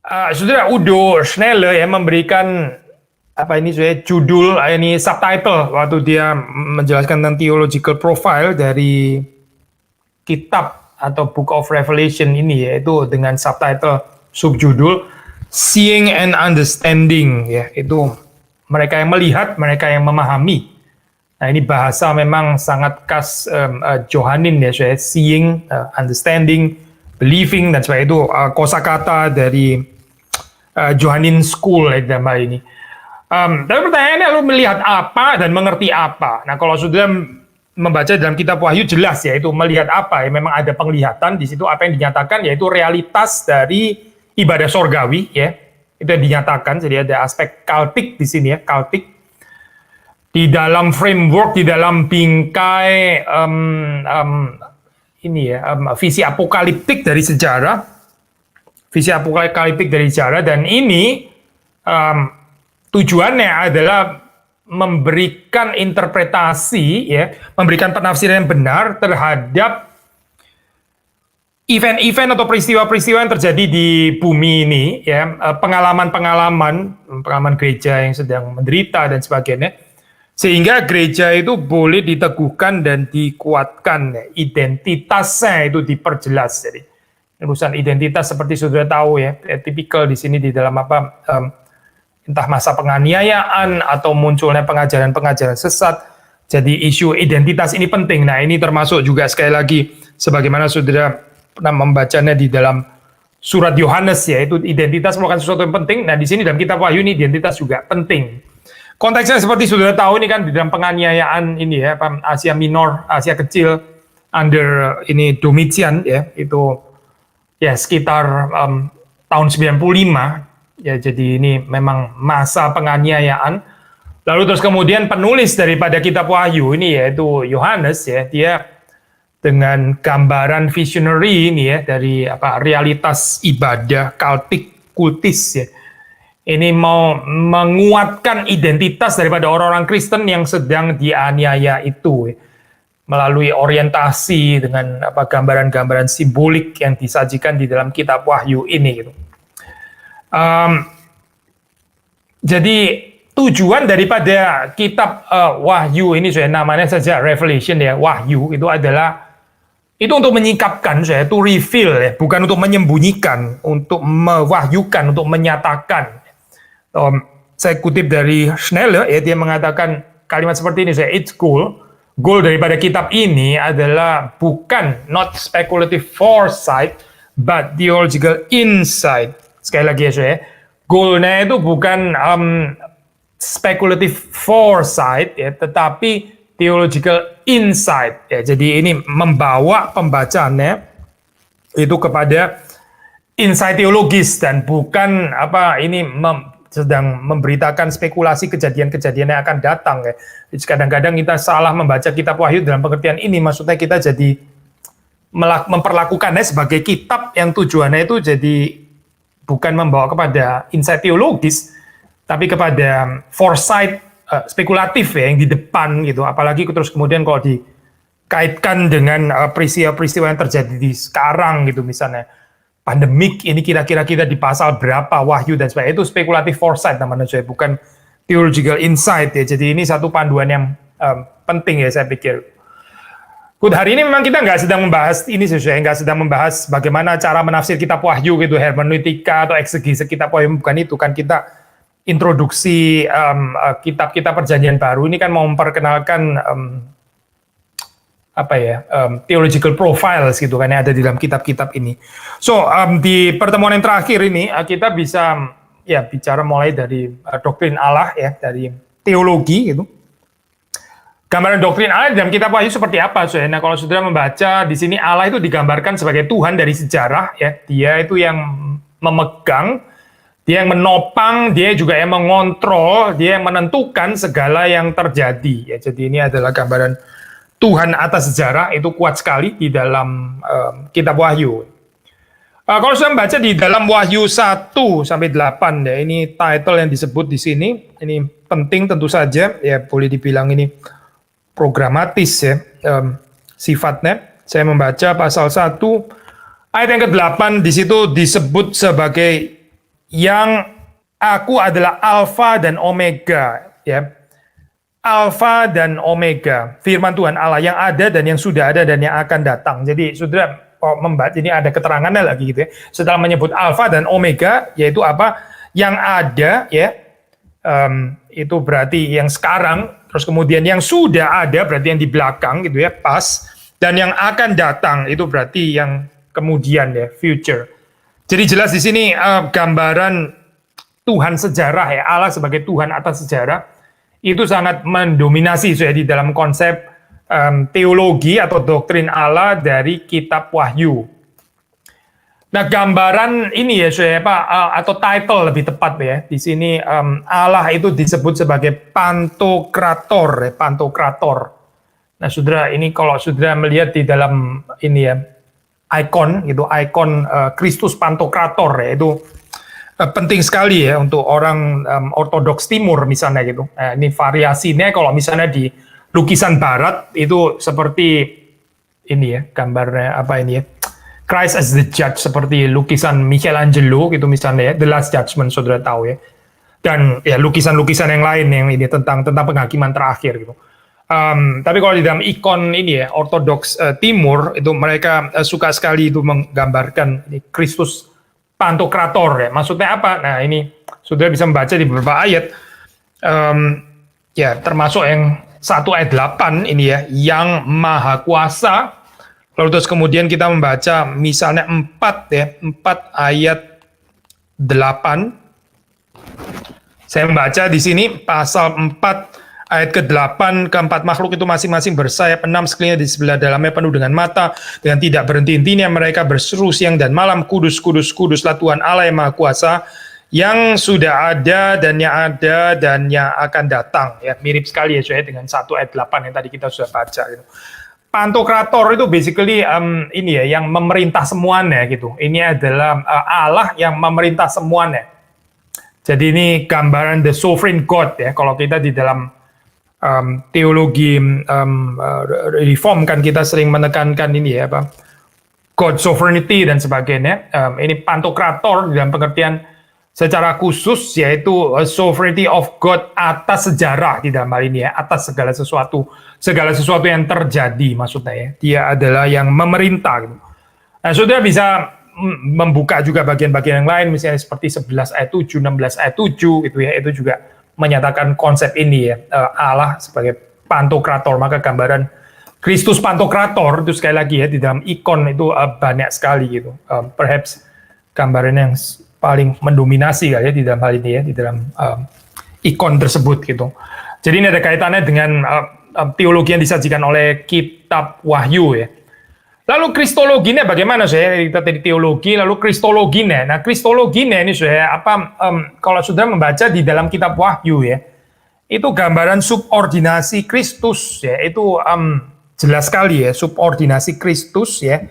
Saudara Udo Schnelle ya memberikan apa ini saya judul ini subtitle waktu dia menjelaskan tentang theological profile dari kitab atau Book of Revelation ini, yaitu dengan subtitle subjudul Seeing and Understanding, ya, itu mereka yang melihat, mereka yang memahami. Nah, ini bahasa memang sangat khas Johannine ya, saya seeing, understanding, believing dan sebagainya, itu kosakata dari Johannine School ya, dalam hal ini. Tapi pertanyaannya, lu melihat apa dan mengerti apa? Nah, kalau sudah membaca dalam kitab Wahyu jelas ya, itu melihat apa ya, memang ada penglihatan di situ, apa yang dinyatakan yaitu realitas dari ibadah sorgawi ya, itu yang dinyatakan. Jadi ada aspek cultic di sini ya, cultic di dalam framework, di dalam bingkai ini ya, visi apokaliptik dari sejarah, dan ini tujuannya adalah memberikan interpretasi ya, memberikan penafsiran yang benar terhadap event-event atau peristiwa-peristiwa yang terjadi di bumi ini ya, pengalaman gereja yang sedang menderita dan sebagainya, sehingga gereja itu boleh diteguhkan dan dikuatkan ya, identitasnya itu diperjelas. Jadi urusan identitas seperti sudah tahu ya, tipikal di sini di dalam apa entah masa penganiayaan atau munculnya pengajaran-pengajaran sesat. Jadi isu identitas ini penting. Nah, ini termasuk juga sekali lagi sebagaimana saudara pernah membacanya di dalam surat Yohanes ya, itu identitas merupakan sesuatu yang penting. Nah, di sini dalam kitab Wahyu ini identitas juga penting. Konteksnya seperti saudara tahu ini kan di dalam penganiayaan ini ya, Asia Minor, Asia Kecil under ini Domitian ya, itu ya sekitar tahun 95. Ya, jadi ini memang masa penganiayaan. Lalu terus kemudian penulis daripada kitab Wahyu ini yaitu Yohanes ya, dia dengan gambaran visionary ini ya dari apa realitas ibadah kultis ya. Ini mau menguatkan identitas daripada orang-orang Kristen yang sedang dianiaya itu ya, melalui orientasi dengan apa gambaran-gambaran simbolik yang disajikan di dalam kitab Wahyu ini gitu. Jadi tujuan daripada kitab Wahyu ini, saya namanya saja Revelation ya, Wahyu itu adalah itu untuk menyingkapkan, saya to reveal ya, bukan untuk menyembunyikan, untuk mewahyukan, untuk menyatakan. Saya kutip dari Schnelle ya, dia mengatakan kalimat seperti ini, saya it's goal daripada kitab ini adalah bukan not speculative foresight but theological insight. Sekali lagi ya saya, goalnya itu bukan speculative foresight ya, tetapi theological insight ya. Jadi ini membawa pembacaannya itu kepada insight teologis dan bukan apa ini sedang memberitakan spekulasi kejadian-kejadian yang akan datang ya. Jadi kadang-kadang kita salah membaca kitab Wahyu dalam pengertian ini, maksudnya kita jadi memperlakukannya sebagai kitab yang tujuannya itu jadi bukan membawa kepada insight teologis, tapi kepada foresight spekulatif ya, yang di depan gitu. Apalagi terus kemudian kalau dikaitkan dengan peristiwa-peristiwa yang terjadi di sekarang gitu, misalnya pandemik ini kira-kira kita di pasal berapa Wahyu dan sebagainya, itu spekulatif foresight namanya, saya bukan theological insight ya. Jadi ini satu panduan yang penting ya, saya pikir. Hari ini memang kita nggak sedang membahas ini, saya nggak sedang membahas bagaimana cara menafsir kitab Wahyu gitu, hermeneutika atau eksegese kitab Wahyu, bukan itu kan. Kita introduksi kitab-kitab Perjanjian Baru ini kan mau memperkenalkan theological profiles gitu kan yang ada di dalam kitab-kitab ini. So di pertemuan yang terakhir ini kita bisa ya bicara mulai dari doktrin Allah ya, dari teologi gitu. Gambaran doktrin Allah dalam kitab Wahyu seperti apa? Nah, kalau saudara membaca di sini, Allah itu digambarkan sebagai Tuhan dari sejarah ya. Dia itu yang memegang, dia yang menopang, dia juga yang mengontrol, dia yang menentukan segala yang terjadi ya. Jadi ini adalah gambaran Tuhan atas sejarah, itu kuat sekali di dalam kitab Wahyu. Kalau sudah membaca di dalam Wahyu 1 sampai 8 ya, ini title yang disebut di sini, ini penting tentu saja ya, boleh dibilang ini programatis ya sifatnya. Saya membaca pasal 1 ayat yang ke-8, di situ disebut sebagai yang aku adalah Alfa dan Omega, ya. Alfa dan Omega, firman Tuhan Allah yang ada dan yang sudah ada dan yang akan datang. Jadi saudara membaca ini ada keterangannya lagi gitu ya. Setelah menyebut Alfa dan Omega, yaitu apa? Yang ada, ya, itu berarti yang sekarang, terus kemudian yang sudah ada berarti yang di belakang gitu ya, pas, dan yang akan datang itu berarti yang kemudian ya, future. Jadi jelas di sini gambaran Tuhan sejarah ya, Allah sebagai Tuhan atas sejarah itu sangat mendominasi so ya, di dalam konsep teologi atau doktrin Allah dari kitab Wahyu. Nah, gambaran ini ya, so ya, Pak, atau title lebih tepat ya, di sini Allah itu disebut sebagai Pantokrator, ya, Pantokrator. Nah, saudara, ini kalau saudara melihat di dalam ini ya, ikon gitu, ikon Kristus Pantokrator ya, itu penting sekali ya untuk orang ortodoks timur misalnya gitu. Ini variasinya kalau misalnya di lukisan barat itu seperti ini ya, gambarnya apa ini ya, Christ as the Judge seperti lukisan Michelangelo gitu misalnya ya, The Last Judgment saudara tahu ya. Dan ya lukisan-lukisan yang lain yang ini tentang penghakiman terakhir gitu. Tapi kalau di dalam ikon ini ya, ortodoks timur itu mereka suka sekali itu menggambarkan ini, Kristus Pantokrator ya. Maksudnya apa? Nah, ini saudara bisa membaca di beberapa ayat. Ya, termasuk yang 1 ayat 8 ini ya, yang maha kuasa. Lalu terus kemudian kita membaca misalnya 4 ya, 4 ayat 8. Saya membaca di sini pasal 4 ayat ke-8, keempat makhluk itu masing-masing bersayap 6 sekeliling di sebelah dalamnya penuh dengan mata, dengan tidak berhenti-hentinya mereka berseru siang dan malam, kudus, kudus, kuduslah Tuhan Allah yang Maha Kuasa, yang sudah ada dan yang akan datang. Ya, mirip sekali ya saya dengan 1 ayat 8 yang tadi kita sudah baca. Gitu. Pantokrator itu basically ini ya, yang memerintah semuanya gitu. Ini adalah Allah yang memerintah semuanya. Jadi ini gambaran the sovereign God ya. Kalau kita di dalam teologi reform kan kita sering menekankan ini ya, apa, God sovereignty dan sebagainya. Ini Pantokrator dalam pengertian secara khusus yaitu sovereignty of God atas sejarah di dalam hal ini ya, atas segala sesuatu yang terjadi maksudnya ya. Dia adalah yang memerintah gitu. Nah, saudara bisa membuka juga bagian-bagian yang lain misalnya seperti 11 ayat 7, 16 ayat 7 gitu ya, itu juga menyatakan konsep ini ya, Allah sebagai Pantokrator. Maka gambaran Kristus Pantokrator itu sekali lagi ya di dalam ikon itu banyak sekali gitu. Perhaps gambaran yang paling mendominasi kali ya di dalam hal ini ya, di dalam ikon tersebut gitu. Jadi ini ada kaitannya dengan teologi yang disajikan oleh kitab Wahyu ya. Lalu kristologinya bagaimana saya? Kita tadi teologi, lalu kristologinya. Nah, kristologinya ini saya apa? Kalau sudah membaca di dalam kitab Wahyu ya, itu gambaran subordinasi Kristus ya. Itu jelas sekali ya, subordinasi Kristus ya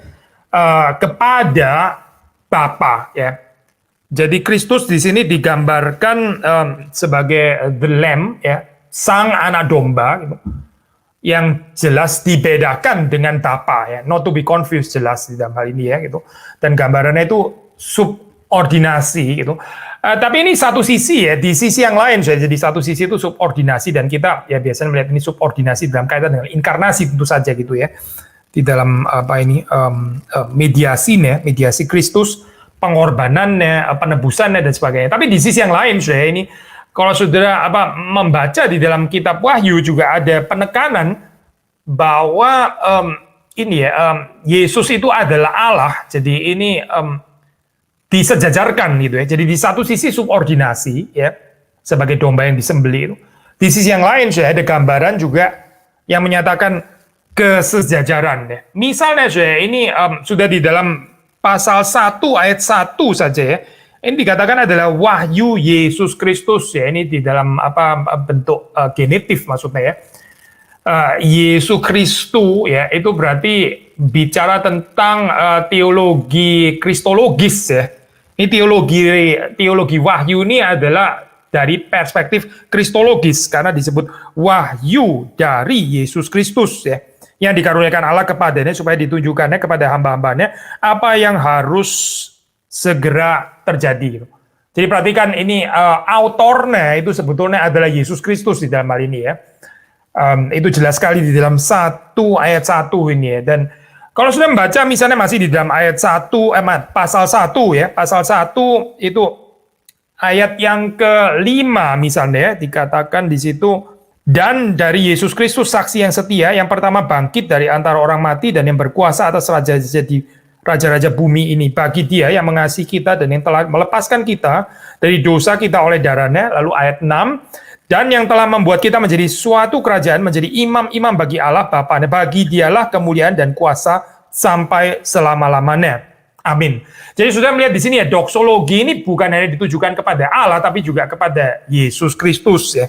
kepada Bapa ya. Jadi Kristus di sini digambarkan sebagai the Lamb ya, sang anak domba gitu, yang jelas dibedakan dengan Bapa ya, not to be confused jelas di dalam hal ini ya gitu. Dan gambarannya itu subordinasi gitu. Tapi ini satu sisi ya, di sisi yang lain saya jadi satu sisi itu subordinasi dan kita ya biasanya melihat ini subordinasi dalam kaitan dengan inkarnasi tentu saja gitu ya. Di dalam apa ini mediasinya, mediasi Kristus, pengorbanannya, penebusannya dan sebagainya. Tapi di sisi yang lain saya ini kalau saudara membaca di dalam kitab Wahyu juga ada penekanan bahwa ini ya, Yesus itu adalah Allah. Jadi ini disejajarkan gitu ya. Jadi di satu sisi subordinasi ya sebagai domba yang disembelih itu. Di sisi yang lain saya ada gambaran juga yang menyatakan kesejajaran ya. Misalnya saya ini sudah di dalam pasal 1 ayat 1 saja ya. Ini dikatakan adalah wahyu Yesus Kristus ya, ini di dalam bentuk genitif maksudnya ya. Yesus Kristus ya, itu berarti bicara tentang teologi kristologis ya. Ini teologi wahyu ini adalah dari perspektif kristologis karena disebut wahyu dari Yesus Kristus ya, yang dikaruniakan Allah kepadanya supaya ditunjukkannya kepada hamba-hambanya apa yang harus segera terjadi. Jadi perhatikan ini autornya itu sebetulnya adalah Yesus Kristus di dalam hal ini ya. Itu jelas sekali di dalam 1 ayat 1 ini ya. Dan kalau sudah membaca misalnya masih di dalam ayat 1, pasal 1 ya, pasal 1 itu ayat yang kelima misalnya ya, dikatakan di situ, dan dari Yesus Kristus saksi yang setia, yang pertama bangkit dari antara orang mati dan yang berkuasa atas raja-raja bumi ini, bagi dia yang mengasihi kita dan yang telah melepaskan kita dari dosa kita oleh darahnya. Lalu ayat 6, dan yang telah membuat kita menjadi suatu kerajaan, menjadi imam-imam bagi Allah Bapa. Bagi dialah kemuliaan dan kuasa sampai selama-lamanya. Amin. Jadi sudah melihat di sini ya, doksologi ini bukan hanya ditujukan kepada Allah, tapi juga kepada Yesus Kristus ya.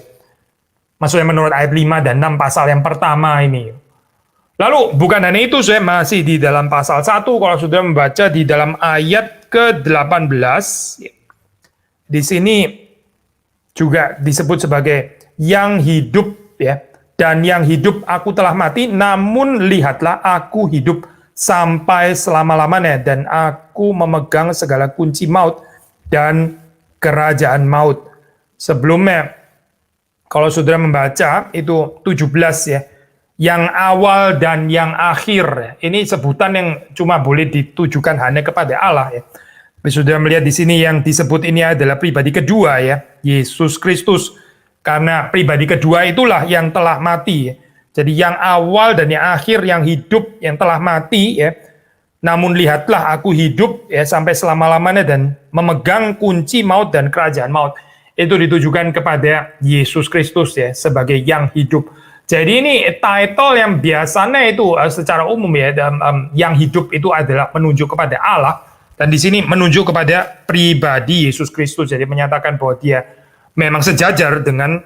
Maksudnya menurut ayat 5 dan 6 pasal yang pertama ini. Lalu bukan hanya itu, saya masih di dalam pasal 1, kalau sudah membaca di dalam ayat ke-18, di sini juga disebut sebagai yang hidup ya, dan yang hidup aku telah mati, namun lihatlah aku hidup sampai selama-lamanya, dan aku memegang segala kunci maut dan kerajaan maut. Sebelumnya, kalau saudara membaca itu 17 ya, yang awal dan yang akhir. Ini sebutan yang cuma boleh ditujukan hanya kepada Allah ya. Sudah melihat di sini yang disebut ini adalah pribadi kedua ya, Yesus Kristus. Karena pribadi kedua itulah yang telah mati. Ya. Jadi yang awal dan yang akhir, yang hidup, yang telah mati ya. Namun lihatlah aku hidup ya sampai selama-lamanya dan memegang kunci maut dan kerajaan maut. Itu ditujukan kepada Yesus Kristus ya sebagai yang hidup. Jadi ini title yang biasanya itu secara umum ya, yang hidup itu adalah menunjuk kepada Allah. Dan di sini menunjuk kepada pribadi Yesus Kristus, jadi menyatakan bahwa dia memang sejajar dengan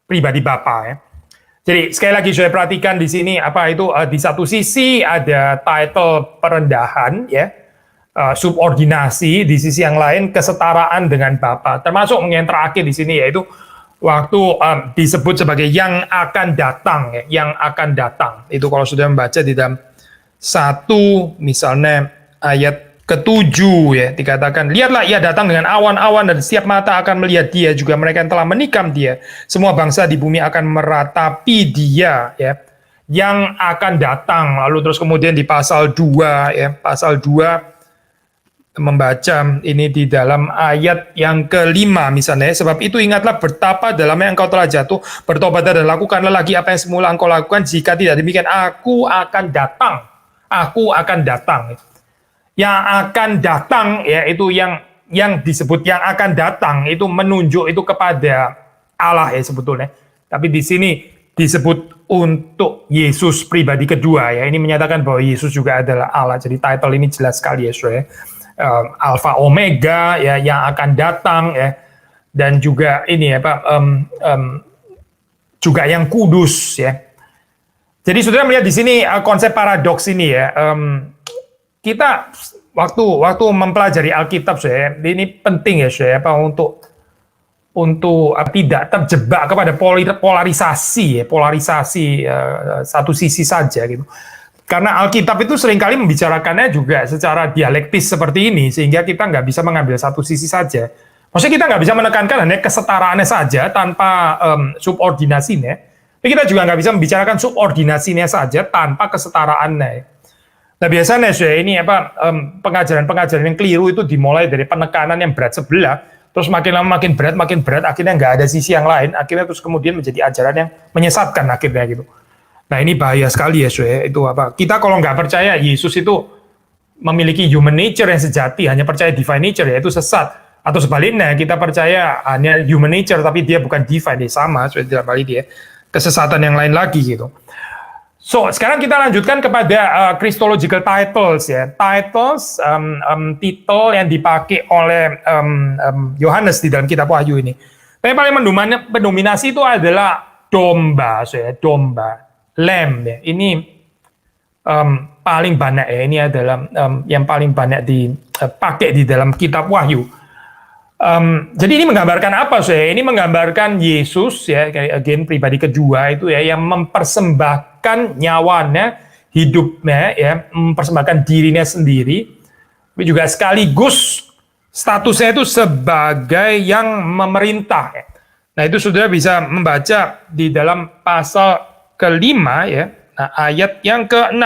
pribadi Bapa ya. Jadi sekali lagi saya perhatikan di sini apa itu di satu sisi ada title perendahan ya, subordinasi, di sisi yang lain kesetaraan dengan Bapa. Termasuk yang terakhir di sini yaitu waktu disebut sebagai yang akan datang ya, yang akan datang. Itu kalau sudah membaca di dalam 1 misalnya ayat ke-7 ya, dikatakan, lihatlah ia datang dengan awan-awan dan setiap mata akan melihat dia, juga mereka yang telah menikam dia. Semua bangsa di bumi akan meratapi dia ya, yang akan datang. Lalu terus kemudian di pasal 2 ya, pasal 2 membaca ini di dalam ayat yang kelima misalnya, sebab itu ingatlah betapa dalamnya engkau telah jatuh, bertobatlah dan lakukanlah lagi apa yang semula engkau lakukan, jika tidak demikian aku akan datang. Aku akan datang. Yang akan datang ya, itu yang disebut yang akan datang itu menunjuk itu kepada Allah ya sebetulnya. Tapi di sini disebut untuk Yesus pribadi kedua ya. Ini menyatakan bahwa Yesus juga adalah Allah. Jadi title ini jelas sekali ya, saudara. Alpha Omega ya, yang akan datang ya. Dan juga ini ya Pak, juga yang kudus ya. Jadi saudara melihat di sini konsep paradoks ini ya. Kita waktu mempelajari Alkitab saya, ini penting ya saya apa untuk tidak terjebak kepada polarisasi satu sisi saja gitu. Karena Alkitab itu seringkali membicarakannya juga secara dialektis seperti ini, sehingga kita nggak bisa mengambil satu sisi saja. Maksudnya kita nggak bisa menekankan hanya kesetaraannya saja tanpa subordinasinya, tapi kita juga nggak bisa membicarakan subordinasinya saja tanpa kesetaraannya. Nah biasanya ini pengajaran-pengajaran yang keliru itu dimulai dari penekanan yang berat sebelah, terus makin lama makin berat, akhirnya nggak ada sisi yang lain, akhirnya terus kemudian menjadi ajaran yang menyesatkan akhirnya gitu. Nah ini bahaya sekali ya itu apa? Kita kalau nggak percaya Yesus itu memiliki human nature yang sejati, hanya percaya divine nature ya itu sesat. Atau sebaliknya kita percaya hanya human nature tapi dia bukan divine, dia sama dalam hal ini ya, kesesatan yang lain lagi gitu. So, sekarang kita lanjutkan kepada Christological titles ya. Titles, titel yang dipakai oleh Yohanes di dalam kitab Wahyu ini. Tapi paling mendominasi itu adalah domba, domba, lamb ya. Ini paling banyak ya. Ini adalah yang paling banyak dipakai di dalam kitab Wahyu. Jadi ini menggambarkan apa saya? Ini menggambarkan Yesus ya, again pribadi kedua itu ya, yang mempersembahkan nyawanya, hidupnya ya, mempersembahkan dirinya sendiri, tapi juga sekaligus statusnya itu sebagai yang memerintah. Nah, itu saudara bisa membaca di dalam pasal kelima ya, nah, ayat yang ke-6.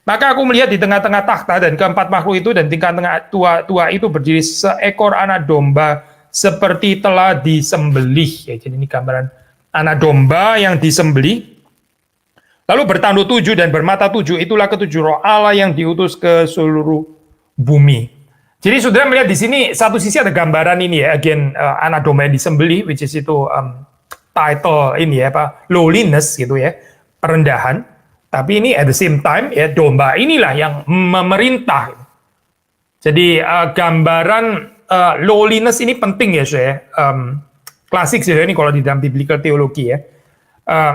Maka aku melihat di tengah-tengah takhta dan keempat makhluk itu dan di tengah-tengah tua itu berdiri seekor anak domba seperti telah disembelih. Ya, jadi ini gambaran anak domba yang disembelih. Lalu bertanduk 7 dan bermata 7, itulah ketujuh roh Allah yang diutus ke seluruh bumi. Jadi saudara melihat di sini satu sisi ada gambaran ini ya, again anak domba yang disembelih, which is itu title ini ya, lowliness gitu ya, perendahan. Tapi ini at the same time ya, domba inilah yang memerintah. Jadi gambaran lowliness ini penting ya, saya klasik sih ini kalau di dalam biblical teologi ya.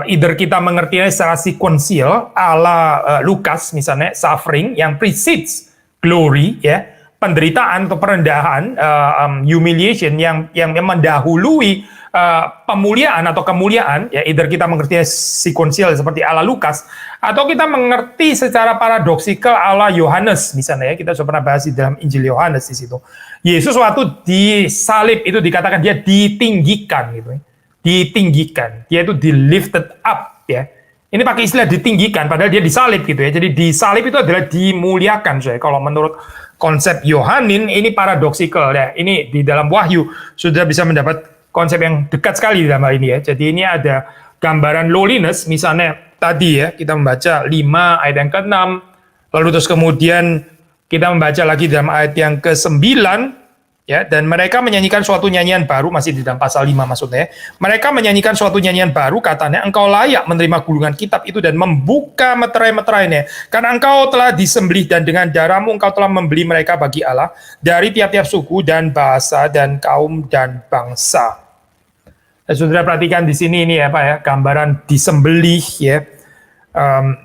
Either kita mengertinya secara sequential ala Lukas misalnya, suffering yang precedes glory ya, penderitaan atau perendahan, humiliation yang mendahului pemuliaan atau kemuliaan ya, either kita mengertinya sequential seperti ala Lukas atau kita mengerti secara paradoksikal ala Yohanes misalnya ya, kita sudah pernah bahas di dalam Injil Yohanes di situ. Yesus waktu disalib itu dikatakan dia ditinggikan gitu ya. Ditinggikan, dia itu lifted up ya. Ini pakai istilah ditinggikan, padahal dia disalib gitu ya. Jadi disalib itu adalah dimuliakan, saya. Kalau menurut konsep Yohanin ini paradoksikal ya. Ini di dalam Wahyu sudah bisa mendapat konsep yang dekat sekali di dalam hal ini ya. Jadi ini ada gambaran lowliness, misalnya tadi ya kita membaca 5 ayat yang ke-6, lalu terus kemudian kita membaca lagi dalam ayat yang ke-9. Ya, dan mereka menyanyikan suatu nyanyian baru, masih di dalam pasal 5 maksudnya. Mereka menyanyikan suatu nyanyian baru, katanya, engkau layak menerima gulungan kitab itu dan membuka meterai-meterainya. Karena engkau telah disembelih dan dengan darahmu engkau telah membeli mereka bagi Allah dari tiap-tiap suku dan bahasa dan kaum dan bangsa. Saudara perhatikan di sini ini apa ya, gambaran disembelih ya.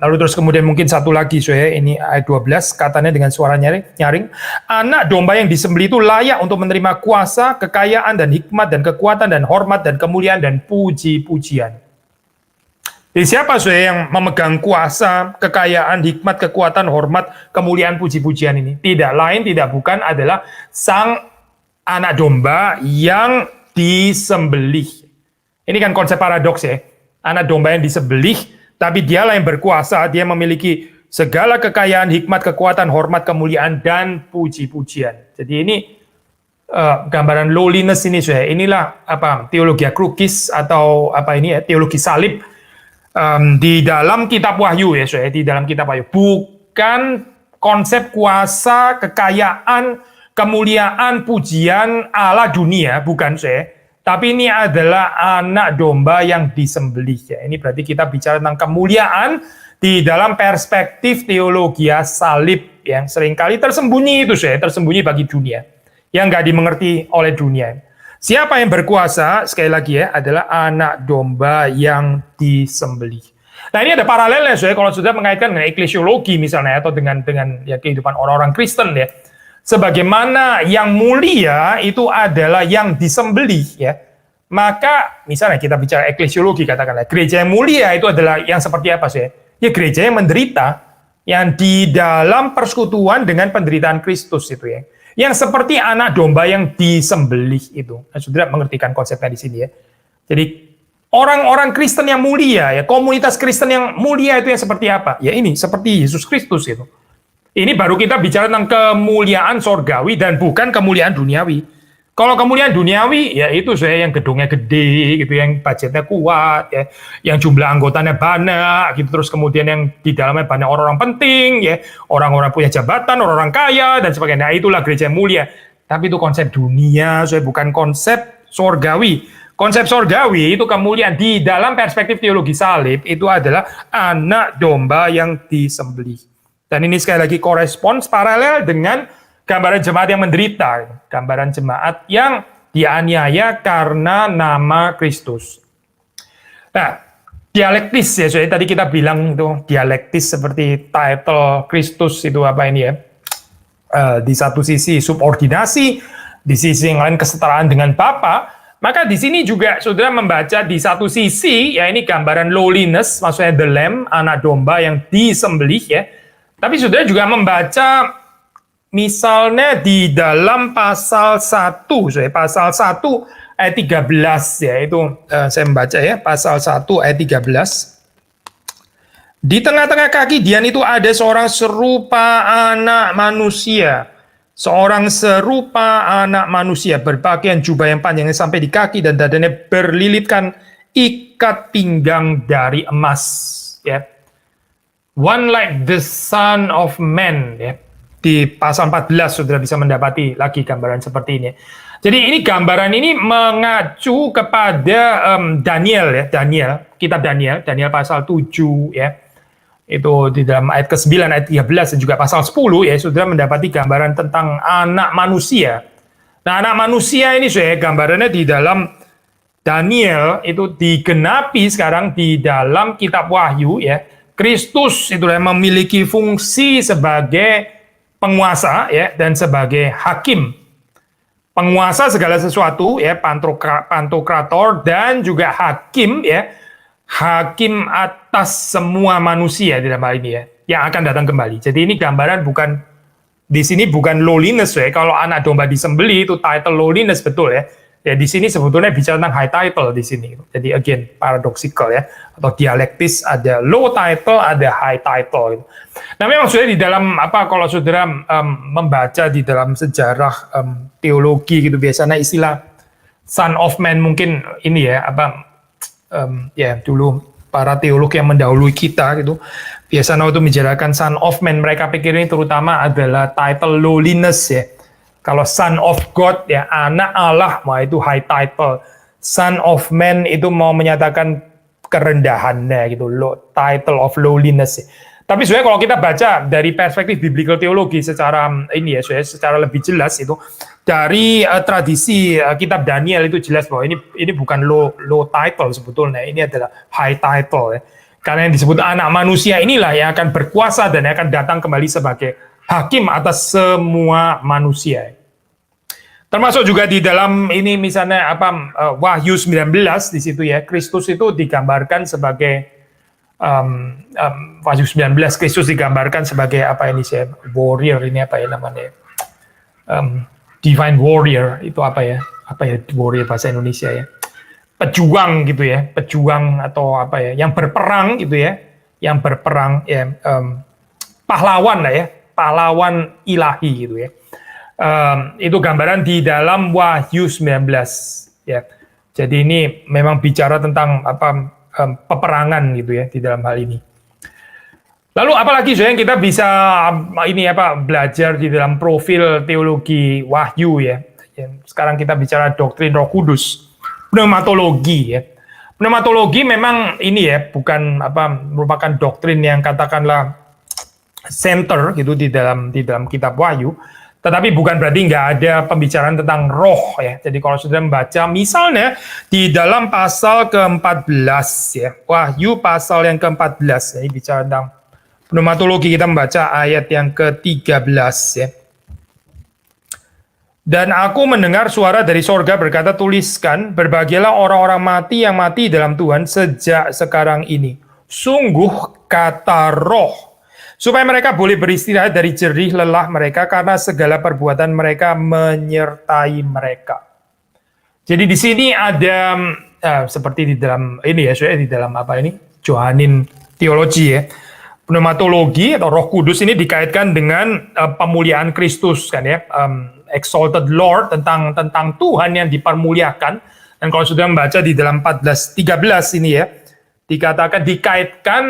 Lalu terus kemudian mungkin satu lagi saya ini ayat 12 katanya dengan suara nyaring, anak domba yang disembelih itu layak untuk menerima kuasa, kekayaan dan hikmat dan kekuatan dan hormat dan kemuliaan dan puji-pujian. Jadi siapa saya yang memegang kuasa, kekayaan, hikmat, kekuatan, hormat, kemuliaan, puji-pujian ini? Tidak lain, tidak bukan adalah sang anak domba yang disembelih. Ini kan konsep paradoks ya. Anak domba yang disembelih, tapi dialah yang berkuasa, dia memiliki segala kekayaan, hikmat, kekuatan, hormat, kemuliaan, dan puji-pujian. Jadi ini gambaran lowliness ini, saya. Inilah apa teologi krukis atau apa ini ya, teologi salib di dalam kitab Wahyu ya, saya. Di dalam kitab Wahyu. Bukan konsep kuasa, kekayaan, kemuliaan, pujian ala dunia, bukan saya. Tapi ini adalah anak domba yang disembelih ya. Ini berarti kita bicara tentang kemuliaan di dalam perspektif teologi salib yang seringkali tersembunyi itu saya, tersembunyi bagi dunia yang nggak dimengerti oleh dunia. Siapa yang berkuasa sekali lagi ya adalah anak domba yang disembelih. Nah ini ada paralelnya saya kalau sudah mengaitkan dengan eklesiologi misalnya atau dengan ya kehidupan orang-orang Kristen ya. Sebagaimana yang mulia itu adalah yang disembelih ya. Maka misalnya kita bicara eklesiologi katakanlah gereja yang mulia itu adalah yang seperti apa sih? Ya gereja yang menderita yang di dalam persekutuan dengan penderitaan Kristus itu ya. Yang seperti anak domba yang disembelih itu. Nah, saudara mengertikan konsepnya di sini ya. Jadi orang-orang Kristen yang mulia ya, komunitas Kristen yang mulia itu yang seperti apa? Ya ini seperti Yesus Kristus itu. Ini baru kita bicara tentang kemuliaan sorgawi dan bukan kemuliaan duniawi. Kalau kemuliaan duniawi, ya itu saya yang gedungnya gede, gitu, yang budgetnya kuat, ya, yang jumlah anggotanya banyak, gitu, terus kemudian yang di dalamnya banyak orang-orang penting, ya, orang-orang punya jabatan, orang-orang kaya dan sebagainya. Nah, itulah gereja yang mulia. Tapi itu konsep dunia, saya bukan konsep sorgawi. Konsep sorgawi itu kemuliaan di dalam perspektif teologi salib itu adalah anak domba yang disembelih. Dan ini sekali lagi korespons paralel dengan gambaran jemaat yang menderita, gambaran jemaat yang dianiaya karena nama Kristus. Nah, dialektis ya, soalnya tadi kita bilang itu dialektis seperti title Kristus itu apa ini ya? Di satu sisi subordinasi, di sisi yang lain kesetaraan dengan Bapa. Maka di sini juga saudara membaca di satu sisi ya ini gambaran lowliness, maksudnya the lamb, anak domba yang disembelih ya. Tapi saudara juga membaca misalnya di dalam pasal 1, pasal 1 ayat 13 ya, itu saya membaca ya, pasal 1 ayat 13. Di tengah-tengah kaki Dian itu ada seorang serupa anak manusia. Seorang serupa anak manusia berpakaian jubah yang panjang sampai di kaki dan dadanya berlilitkan ikat pinggang dari emas. Ya. One like the Son of Man. Ya. Di pasal 14 sudah bisa mendapati lagi gambaran seperti ini. Jadi ini gambaran ini mengacu kepada Daniel ya, kitab Daniel pasal 7 ya. Itu di dalam ayat ke-9, ayat 13 dan juga pasal 10 ya, sudah mendapati gambaran tentang anak manusia. Nah, anak manusia ini gambarannya di dalam Daniel itu digenapi sekarang di dalam kitab Wahyu ya. Kristus itu memiliki fungsi sebagai penguasa ya dan sebagai hakim. Penguasa segala sesuatu ya, pantokrator dan juga hakim ya. Hakim atas semua manusia di dalam hal ini ya, yang akan datang kembali. Jadi ini gambaran bukan di sini bukan lowliness ya. Kalau anak domba disembeli itu title lowliness betul ya. Ya di sini sebetulnya bicara tentang high title di sini. Jadi again paradoxical ya, atau dialektis, ada low title, ada high title. Gitu. Nah memang sudah di dalam kalau saudara membaca di dalam sejarah teologi gitu, biasanya istilah Son of Man mungkin ini ya dulu para teolog yang mendahului kita gitu biasanya itu menjelaskan Son of Man, mereka pikir ini terutama adalah title lowliness ya. Kalau Son of God ya, anak Allah, itu high title. Son of Man itu mau menyatakan kerendahannya gitu, title of lowliness ya. Tapi sebenarnya kalau kita baca dari perspektif biblical teologi secara ini ya, secara lebih jelas itu dari tradisi kitab Daniel itu jelas bahwa ini bukan low title sebetulnya, ini adalah high title ya. Karena yang disebut anak manusia inilah yang akan berkuasa dan yang akan datang kembali sebagai hakim atas semua manusia. Termasuk juga di dalam ini misalnya Wahyu 19 di situ ya, Kristus itu digambarkan sebagai Wahyu 19 Kristus digambarkan sebagai warrior, ini namanya divine warrior, itu warrior bahasa Indonesia ya, pejuang gitu ya, pejuang atau yang berperang gitu ya, yang berperang ya, pahlawan lah ya, pahlawan ilahi gitu ya. Itu gambaran di dalam Wahyu 19 ya. Jadi ini memang bicara tentang peperangan gitu ya di dalam hal ini. Lalu apalagi yang kita bisa belajar di dalam profil teologi Wahyu ya. Sekarang kita bicara doktrin Roh Kudus, pneumatologi ya. Pneumatologi memang ini ya bukan merupakan doktrin yang katakanlah center gitu di dalam kitab Wahyu. Tetapi bukan berarti nggak ada pembicaraan tentang roh ya. Jadi kalau sudah membaca misalnya di dalam pasal ke-14 ya, Wahyu pasal yang ke-14 ya, bicara tentang pneumatologi, kita membaca ayat yang ke-13 ya. Dan aku mendengar suara dari sorga berkata, tuliskan, berbahagialah orang-orang mati yang mati dalam Tuhan sejak sekarang ini. Sungguh kata roh, supaya mereka boleh beristirahat dari jerih lelah mereka karena segala perbuatan mereka menyertai mereka. Jadi di sini ada seperti di dalam ini ya, di dalam Johannine teologi ya. Pneumatologi atau Roh Kudus ini dikaitkan dengan pemuliaan Kristus kan ya, exalted Lord, tentang Tuhan yang dipermuliakan. Dan kalau sudah membaca di dalam 14:13 ini ya, dikaitkan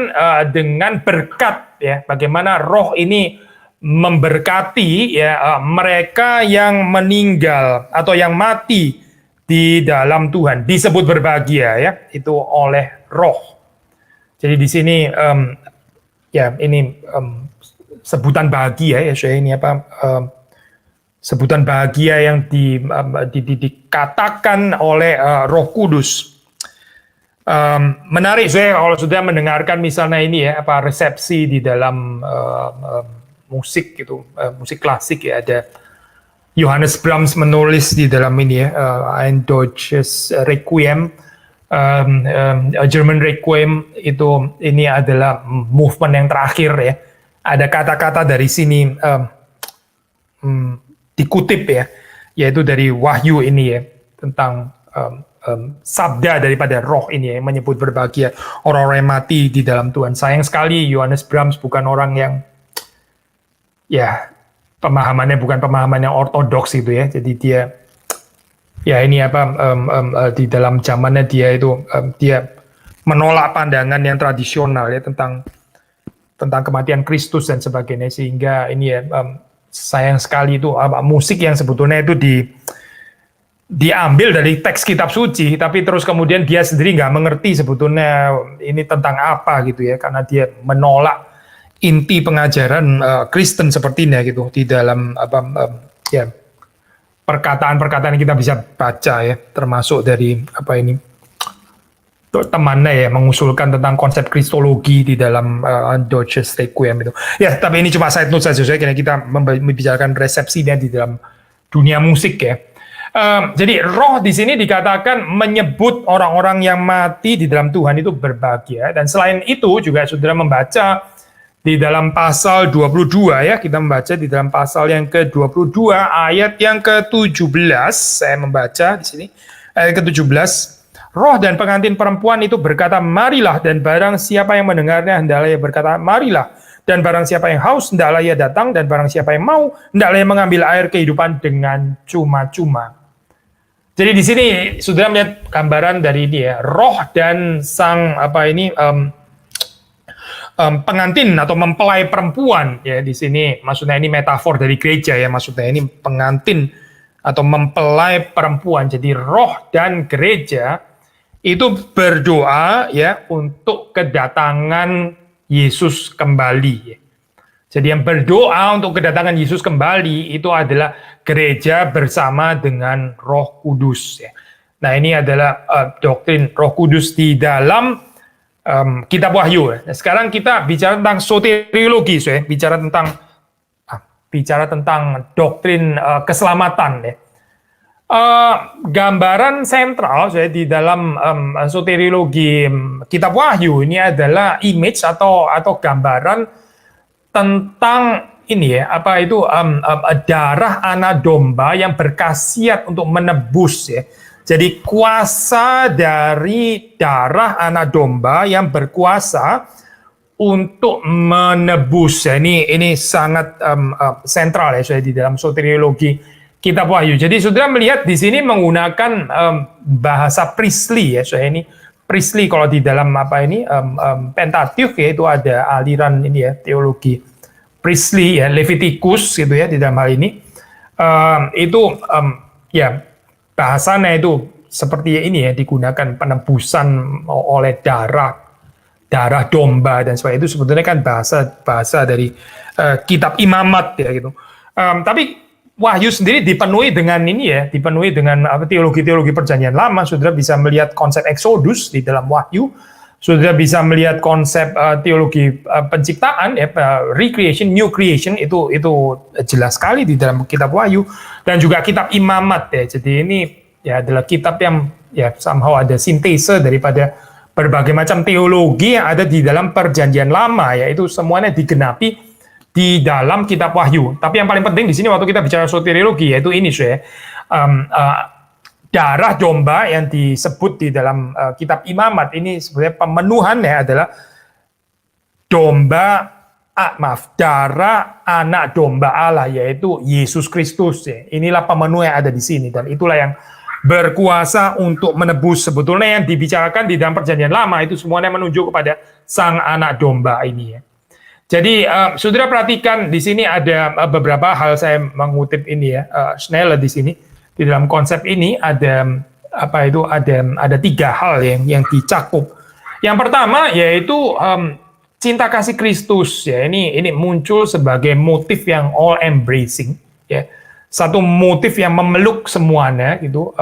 dengan berkat ya, bagaimana roh ini memberkati ya mereka yang meninggal atau yang mati di dalam Tuhan, disebut berbahagia ya itu oleh roh. Jadi di sini sebutan bahagia ya, ini sebutan bahagia yang dikatakan oleh Roh Kudus. Menarik saya kalau sudah mendengarkan misalnya ini ya resepsi di dalam musik gitu, musik klasik ya, ada Johannes Brahms menulis di dalam ini ya Ein Deutsches Requiem, German Requiem, itu ini adalah movement yang terakhir ya. Ada kata-kata dari sini dikutip ya, yaitu dari Wahyu ini ya, tentang sabda daripada roh ini ya, yang menyebut berbahagia orang-orang yang mati di dalam Tuhan. Sayang sekali Johannes Brahms bukan orang yang ya pemahamannya bukan pemahaman yang ortodoks gitu ya, jadi dia ya ini apa di dalam zamannya dia itu dia menolak pandangan yang tradisional ya tentang kematian Kristus dan sebagainya, sehingga ini ya sayang sekali itu musik yang sebetulnya itu diambil dari teks kitab suci, tapi terus kemudian dia sendiri nggak mengerti sebetulnya ini tentang apa gitu ya, karena dia menolak inti pengajaran Kristen sepertinya gitu di dalam ya perkataan-perkataan yang kita bisa baca ya, termasuk dari temannya ya mengusulkan tentang konsep kristologi di dalam Deutsches Requiem itu. Ya, tapi ini cuma side note saja, karena kita membicarakan resepsinya di dalam dunia musik ya. Jadi roh di sini dikatakan menyebut orang-orang yang mati di dalam Tuhan itu berbahagia, dan selain itu juga saudara membaca di dalam pasal 22 ya, kita membaca di dalam pasal yang ke-22 ayat yang ke-17, saya membaca di sini ayat ke-17. Roh dan pengantin perempuan itu berkata, marilah, dan barang siapa yang mendengarnya hendaklah ia berkata, marilah, dan barang siapa yang haus hendaklah ia datang, dan barang siapa yang mau hendaklah ia mengambil air kehidupan dengan cuma-cuma. Jadi di sini sudah melihat gambaran dari ini ya, roh dan sang pengantin atau mempelai perempuan ya, di sini maksudnya ini metafor dari gereja ya, maksudnya ini pengantin atau mempelai perempuan. Jadi roh dan gereja itu berdoa ya untuk kedatangan Yesus kembali ya. Jadi yang berdoa untuk kedatangan Yesus kembali itu adalah gereja bersama dengan Roh Kudus ya. Nah, ini adalah doktrin Roh Kudus di dalam kitab Wahyu ya. Nah, sekarang kita bicara tentang soteriologi ya, bicara tentang doktrin keselamatan ya. Gambaran sentral di dalam soteriologi kitab Wahyu ini adalah image atau gambaran tentang ini ya, darah anak domba yang berkhasiat untuk menebus ya. Jadi kuasa dari darah anak domba yang berkuasa untuk menebus ya. Ini sangat sentral ya di dalam soteriologi kitab Wahyu. Jadi saudara melihat di sini menggunakan bahasa priestly ya. Ini priestly kalau di dalam Pentateuch ya, itu ada aliran ini ya, teologi priestly ya, Leviticus gitu ya di dalam hal ini. Ya bahasanya itu seperti ini ya, digunakan penebusan oleh darah domba dan sebagainya. Itu sebetulnya kan bahasa dari kitab imamat ya gitu. Tapi Wahyu sendiri dipenuhi dengan ini ya, dipenuhi dengan teologi-teologi perjanjian lama. Saudara bisa melihat konsep Exodus di dalam Wahyu. Saudara bisa melihat konsep teologi penciptaan ya, recreation, new creation, itu jelas sekali di dalam kitab Wahyu, dan juga kitab imamat ya. Jadi ini ya adalah kitab yang ya somehow ada sintese daripada berbagai macam teologi yang ada di dalam perjanjian lama, yaitu semuanya digenapi di dalam kitab Wahyu. Tapi yang paling penting di sini waktu kita bicara soteriologi yaitu ini darah domba yang disebut di dalam kitab imamat ini sebenarnya pemenuhannya adalah darah anak domba Allah, yaitu Yesus Kristus ya. Inilah pemenuh yang ada di sini, dan itulah yang berkuasa untuk menebus. Sebetulnya yang dibicarakan di dalam perjanjian lama itu semuanya menunjuk kepada sang anak domba ini ya. Jadi saudara perhatikan di sini ada beberapa hal, saya mengutip ini ya, Schneller di sini di dalam konsep ini ada ada 3 hal yang dicakup. Yang pertama yaitu cinta kasih Kristus ya, ini muncul sebagai motif yang all embracing ya, satu motif yang memeluk semuanya gitu,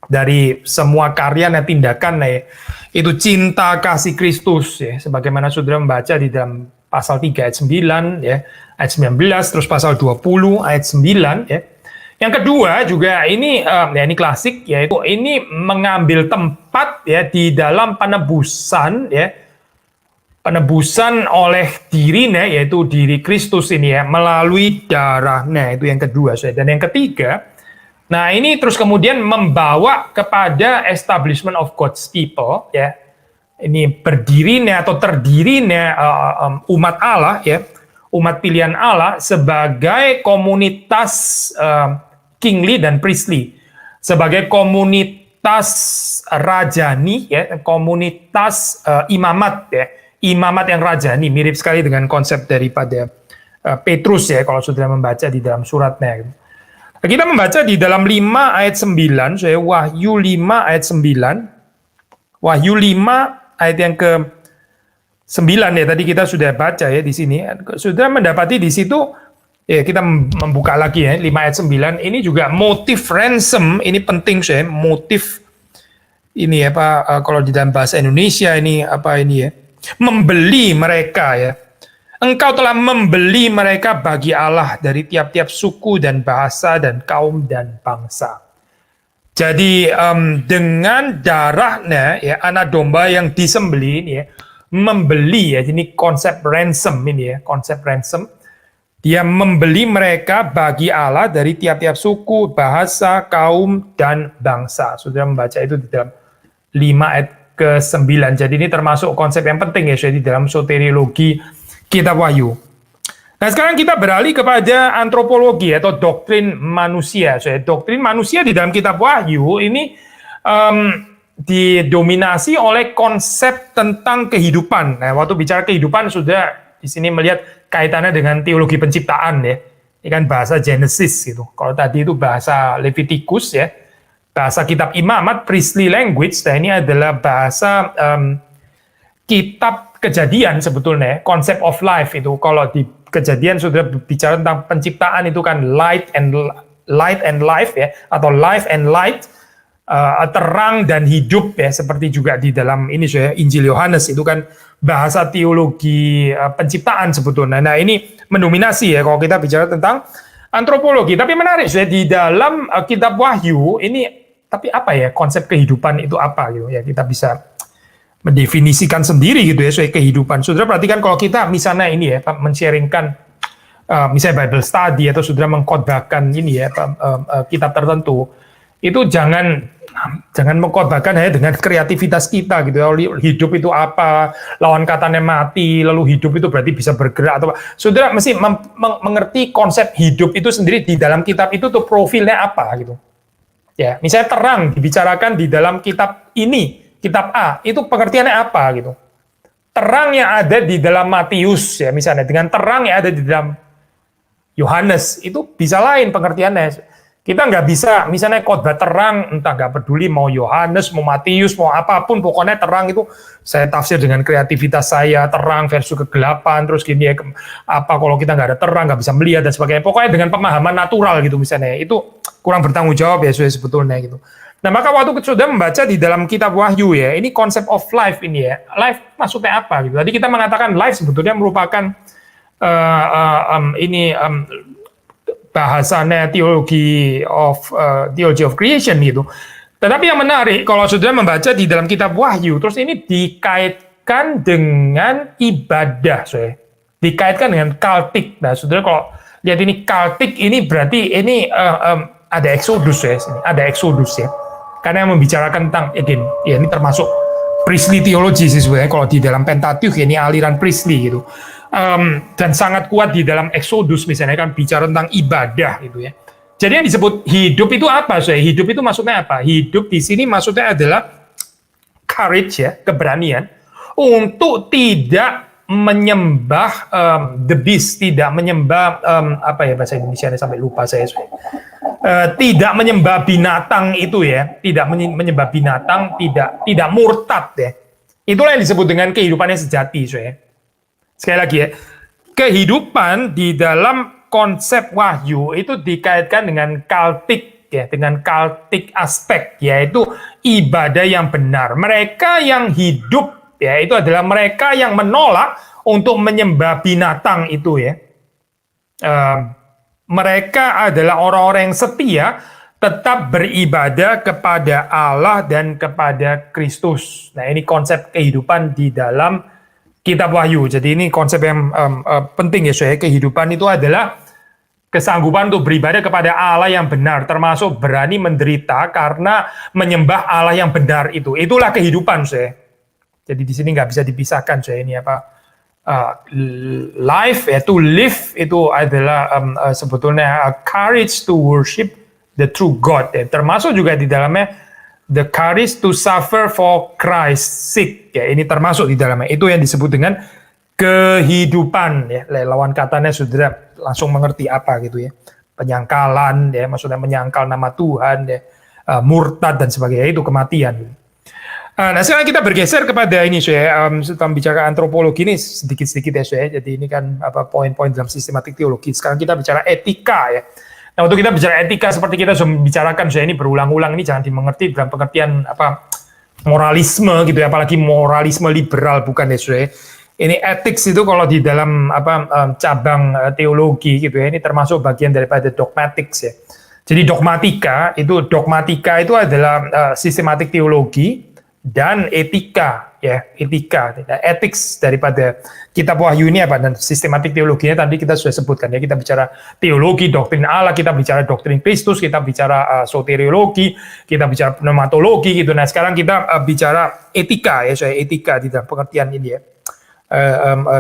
dari semua karya dan tindakan ya, itu cinta kasih Kristus ya, sebagaimana saudara membaca di dalam pasal 3 ayat 9 ya, ayat 19, terus pasal 20 ayat 9 ya. Yang kedua juga ini ini klasik, yaitu ini mengambil tempat ya di dalam penebusan ya, penebusan oleh dirinya, yaitu diri Kristus ini ya, melalui darahnya, itu yang kedua. Dan yang ketiga, nah ini terus kemudian membawa kepada establishment of God's people, ya. Ini berdirinya atau terdirinya umat Allah, ya, umat pilihan Allah sebagai komunitas kingly dan priestly, sebagai komunitas rajani, ya, komunitas imamat, ya, imamat yang rajani, mirip sekali dengan konsep daripada Petrus ya, kalau sudah membaca di dalam suratnya. Kita membaca di dalam 5 ayat 9, saya Wahyu 5 ayat 9, Wahyu 5 ayat yang ke-9 ya, tadi kita sudah baca ya di sini. Sudah mendapati di situ, ya kita membuka lagi ya, 5 ayat 9, ini juga motif ransom, ini penting saya, motif ini ya Pak, kalau di dalam bahasa Indonesia ini apa ini ya, membeli mereka ya. Engkau telah membeli mereka bagi Allah dari tiap-tiap suku dan bahasa dan kaum dan bangsa. Jadi dengan darahnya ya, anak domba yang disembelih ini ya, membeli ya, ini konsep ransom ini ya, konsep ransom. Dia membeli mereka bagi Allah dari tiap-tiap suku, bahasa, kaum dan bangsa. Sudah membaca itu di dalam 5 ayat ke-9. Jadi ini termasuk konsep yang penting ya, di dalam soteriologi kitab Wahyu. Nah sekarang kita beralih kepada antropologi atau doktrin manusia. Doktrin manusia di dalam kitab Wahyu ini didominasi oleh konsep tentang kehidupan. Nah waktu bicara kehidupan sudah di sini melihat kaitannya dengan teologi penciptaan ya. Ini kan bahasa Genesis gitu. Kalau tadi itu bahasa Leviticus ya, bahasa kitab imamat, priestly language. Nah ini adalah bahasa kitab Kejadian sebetulnya, concept of life itu. Kalau di Kejadian sudah bicara tentang penciptaan itu kan light and life ya, atau life and light, terang dan hidup ya, seperti juga di dalam ini saya Injil Yohanes itu kan bahasa teologi penciptaan sebetulnya. Nah ini mendominasi ya kalau kita bicara tentang antropologi. Tapi menarik saya di dalam kitab Wahyu ini, tapi apa ya konsep kehidupan itu apa gitu ya, kita bisa mendefinisikan sendiri gitu ya soal kehidupan. Saudara perhatikan kalau kita misalnya ini ya men-sharingkan misalnya Bible study atau saudara mengkhotbahkan ini ya kitab tertentu, itu jangan mengkhotbahkan hanya dengan kreativitas kita gitu ya. Hidup itu apa, lawan katanya mati, lalu hidup itu berarti bisa bergerak atau apa. Saudara mesti mengerti konsep hidup itu sendiri di dalam kitab itu tuh profilnya apa gitu. Ya, misalnya terang dibicarakan di dalam kitab ini, kitab A, itu pengertiannya apa gitu. Terang yang ada di dalam Matius ya misalnya dengan terang yang ada di dalam Yohanes itu bisa lain pengertiannya. Kita nggak bisa misalnya khotbah terang, entah nggak peduli mau Yohanes, mau Matius, mau apapun, pokoknya terang itu saya tafsir dengan kreativitas saya, terang versus kegelapan, terus gini ya, apa kalau kita nggak ada terang nggak bisa melihat dan sebagainya. Pokoknya dengan pemahaman natural gitu misalnya, itu kurang bertanggung jawab ya sebetulnya gitu. Nah maka waktu sudah membaca di dalam kitab Wahyu ya, ini konsep of life ini ya, life maksudnya apa gitu. Tadi kita mengatakan life sebetulnya merupakan bahasanya theology of creation gitu. Tetapi yang menarik kalau sudah membaca di dalam kitab Wahyu, terus ini dikaitkan dengan ibadah, dikaitkan dengan cultic. Nah, saudara kalau lihat ini cultic ini berarti ini ada Exodus ya, ada Exodus ya. Karena yang membicarakan tentang ya ini termasuk priestly theology sih sebenarnya kalau di dalam Pentateuch ini aliran priestly gitu. Dan sangat kuat di dalam Exodus misalnya kan bicara tentang ibadah gitu ya. Jadi yang disebut hidup itu apa? Hidup itu maksudnya apa? Hidup di sini maksudnya adalah courage ya, keberanian untuk tidak menyembah the beast, tidak menyembah apa ya bahasa Indonesia sampai lupa saya. Tidak menyembah binatang itu ya, tidak menyembah binatang, tidak murtad ya. Itulah yang disebut dengan kehidupannya sejati, Sekali lagi ya, kehidupan di dalam konsep Wahyu itu dikaitkan dengan cultic ya, dengan cultic aspek, yaitu ibadah yang benar. Mereka yang hidup ya itu adalah mereka yang menolak untuk menyembah binatang itu ya. Mereka adalah orang-orang yang setia tetap beribadah kepada Allah dan kepada Kristus. Nah, ini konsep kehidupan di dalam kitab Wahyu. Jadi ini konsep yang penting ya, saya. Kehidupan itu adalah kesanggupan untuk beribadah kepada Allah yang benar, termasuk berani menderita karena menyembah Allah yang benar itu. Itulah kehidupan, saya. Jadi di sini nggak bisa dipisahkan, saya. Ini apa? Life, ya, to live itu adalah sebetulnya courage to worship the true God. Ya. Termasuk juga di dalamnya the courage to suffer for Christ's sake. Ya, ini termasuk di dalamnya. Itu yang disebut dengan kehidupan, ya. Lawan katanya saudara langsung mengerti apa gitu ya. Penyangkalan, ya, maksudnya menyangkal nama Tuhan, ya. Murtad dan sebagainya, itu kematian. Nah, sekarang kita bergeser kepada ini, saya setelah bicara antropologi ini sedikit-sedikit ya, saya. Jadi ini kan apa poin-poin dalam sistematik teologi. Sekarang kita bicara etika, ya. Nah, untuk kita bicara etika seperti kita sudah bicarakan, saya, ini berulang-ulang, ini jangan dimengerti dalam pengertian apa moralisme gitu ya, apalagi moralisme liberal, bukan ya, saya. Ini ethics itu kalau di dalam apa cabang teologi gitu ya, ini termasuk bagian daripada dogmatics ya. Jadi dogmatika itu adalah sistematik teologi dan etika ya, etika, ethics daripada kitab Wahyu ini apa, dan sistematik teologinya tadi kita sudah sebutkan ya. Kita bicara teologi, doktrin Allah, kita bicara doktrin Kristus, kita bicara soteriologi, kita bicara pneumatologi gitu. Nah, sekarang kita bicara etika ya, saya, etika di dalam pengertian ini ya.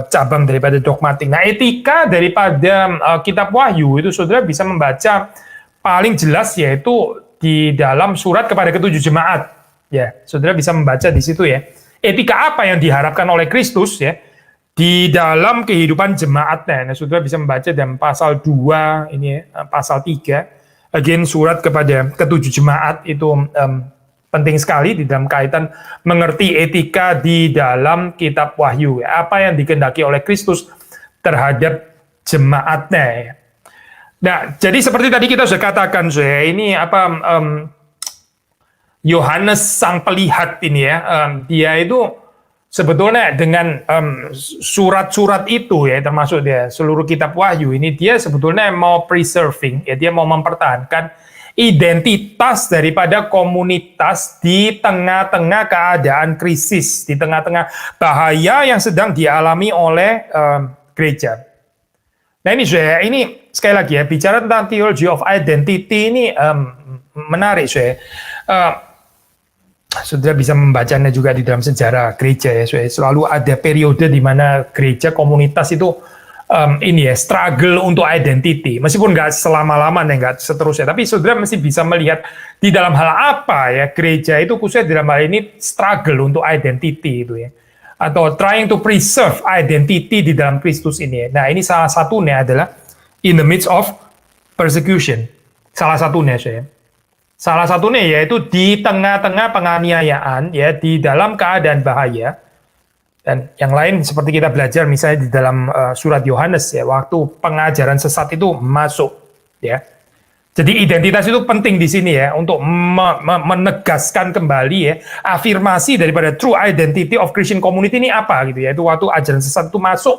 Cabang daripada dogmatik. Nah, etika daripada kitab Wahyu itu saudara bisa membaca paling jelas yaitu di dalam surat kepada ketujuh jemaat. Ya, saudara bisa membaca di situ ya. Etika apa yang diharapkan oleh Kristus ya di dalam kehidupan jemaatnya. Nah, saudara bisa membaca dalam pasal 2 ini ya, pasal 3. Again, surat kepada ketujuh jemaat itu penting sekali di dalam kaitan mengerti etika di dalam kitab Wahyu. Apa yang dikehendaki oleh Kristus terhadap jemaatnya ya. Nah, jadi seperti tadi kita sudah katakan, saya, ini apa Yohanes sang pelihat ini ya, dia itu sebetulnya dengan surat-surat itu ya, termasuk dia seluruh kitab Wahyu ini, dia sebetulnya mau preserving ya, dia mau mempertahankan identitas daripada komunitas di tengah-tengah keadaan krisis, di tengah-tengah bahaya yang sedang dialami oleh gereja. Nah, ini sekali lagi ya, bicara tentang theology of identity ini menarik, saya. Saudara bisa membacanya juga di dalam sejarah gereja ya. Selalu ada periode di mana gereja komunitas itu ini ya, struggle untuk identity. Meskipun nggak selama-lamanya, nggak seterusnya, tapi saudara masih bisa melihat di dalam hal apa ya gereja itu khususnya dalam hal ini struggle untuk identity itu ya, atau trying to preserve identity di dalam Kristus ini ya. Nah, ini salah satunya adalah in the midst of persecution. Salah satunya, saya. Salah satunya yaitu di tengah-tengah penganiayaan ya, di dalam keadaan bahaya. Dan yang lain seperti kita belajar misalnya di dalam surat Yohanes ya, waktu pengajaran sesat itu masuk ya. Jadi identitas itu penting di sini ya, untuk menegaskan kembali ya afirmasi daripada true identity of Christian community ini apa gitu ya. Itu waktu ajaran sesat itu masuk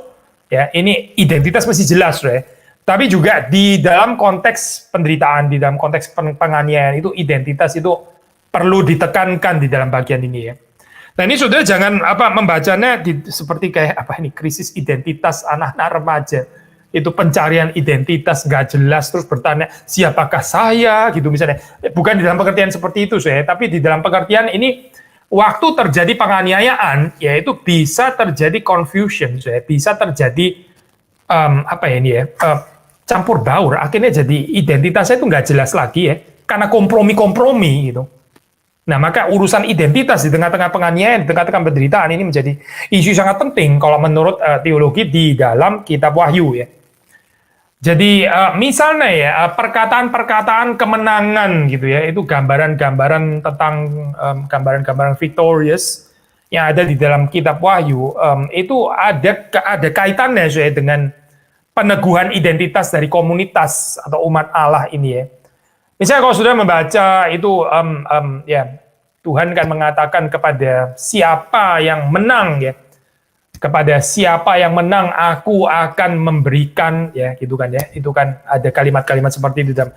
ya, ini identitas mesti jelas ya. Tapi juga di dalam konteks penderitaan, di dalam konteks penganiayaan itu identitas itu perlu ditekankan di dalam bagian ini ya. Nah, ini saudara jangan membacanya seperti kayak ini krisis identitas anak-anak remaja. Itu pencarian identitas nggak jelas, terus bertanya siapakah saya gitu misalnya. Bukan di dalam pengertian seperti itu, saya, tapi di dalam pengertian ini waktu terjadi penganiayaan yaitu bisa terjadi confusion, saya, bisa terjadi campur baur, akhirnya jadi identitasnya itu nggak jelas lagi ya, karena kompromi-kompromi gitu. Nah, maka urusan identitas di tengah-tengah penganiayaan, di tengah-tengah penderitaan ini menjadi isu sangat penting kalau menurut teologi di dalam kitab Wahyu ya. Jadi misalnya ya, perkataan-perkataan kemenangan gitu ya, itu gambaran-gambaran tentang gambaran-gambaran victorious yang ada di dalam kitab Wahyu, itu ada kaitannya saya dengan peneguhan identitas dari komunitas atau umat Allah ini ya. Misalnya kalau sudah membaca itu Tuhan kan mengatakan kepada siapa yang menang ya, kepada siapa yang menang aku akan memberikan ya, gitu kan ya. Itu kan ada kalimat-kalimat seperti itu dalam,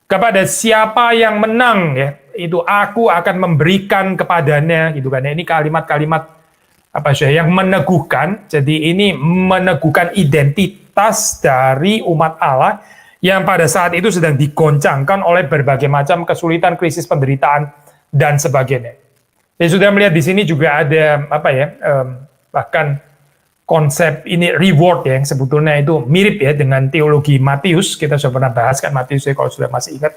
kepada siapa yang menang ya, itu aku akan memberikan kepadanya, gitu kan ya. Ini kalimat-kalimat apa sih yang meneguhkan. Jadi ini meneguhkan identitas dari umat Allah yang pada saat itu sedang digoncangkan oleh berbagai macam kesulitan, krisis, penderitaan dan sebagainya. Saya sudah melihat di sini juga ada apa ya, bahkan konsep ini reward ya, yang sebetulnya itu mirip ya dengan teologi Matius. Kita sudah pernah bahas kan Matius ya, kalau sudah masih ingat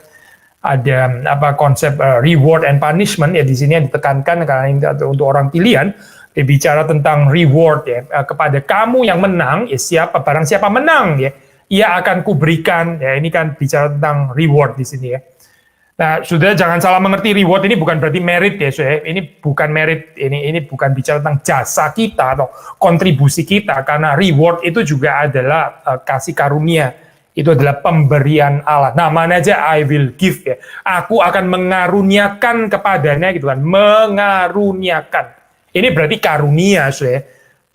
ada apa konsep reward and punishment ya, di sini yang ditekankan karena ini untuk orang pilihan, dia bicara tentang reward ya, kepada kamu yang menang ya, barang siapa menang ya, ia akan kuberikan ya, ini kan bicara tentang reward di sini ya. Nah, sudah jangan salah mengerti, reward ini bukan berarti merit ya, ini bukan merit, ini bukan bicara tentang jasa kita atau kontribusi kita, karena reward itu juga adalah kasih karunia, itu adalah pemberian Allah. Namanya aja I will give ya, aku akan mengaruniakan kepadanya gitu kan, mengaruniakan. Ini berarti karunia,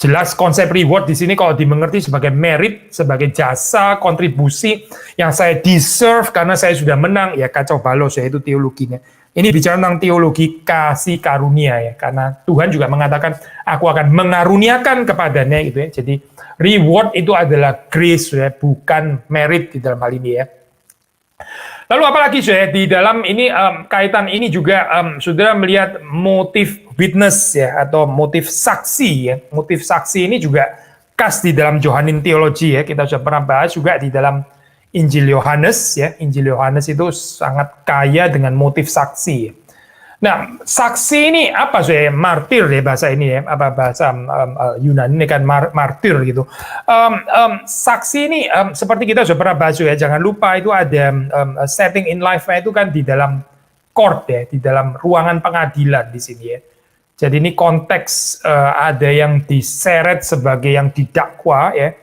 Jelas konsep reward di sini kalau dimengerti sebagai merit, sebagai jasa, kontribusi yang saya deserve karena saya sudah menang, ya kacau balau itu teologinya. Ini bicara tentang teologi kasih karunia ya, karena Tuhan juga mengatakan aku akan mengaruniakan kepadanya gitu ya. Jadi reward itu adalah grace ya, bukan merit di dalam hal ini ya. Lalu apalagi di dalam ini kaitan ini juga saudara melihat motif witness ya, atau motif saksi ya. Motif saksi ini juga khas di dalam Johannine Theology ya. Kita sudah pernah bahas juga di dalam Injil Yohanes ya. Injil Yohanes itu sangat kaya dengan motif saksi ya. Nah, saksi ini apa martir ya bahasa ini ya, apa bahasa Yunani ini kan martir gitu. Saksi ini seperti kita sudah pernah bahas ya, jangan lupa itu ada setting in life-nya itu kan di dalam court ya, di dalam ruangan pengadilan di sini ya. Jadi ini konteks ada yang diseret sebagai yang didakwa ya,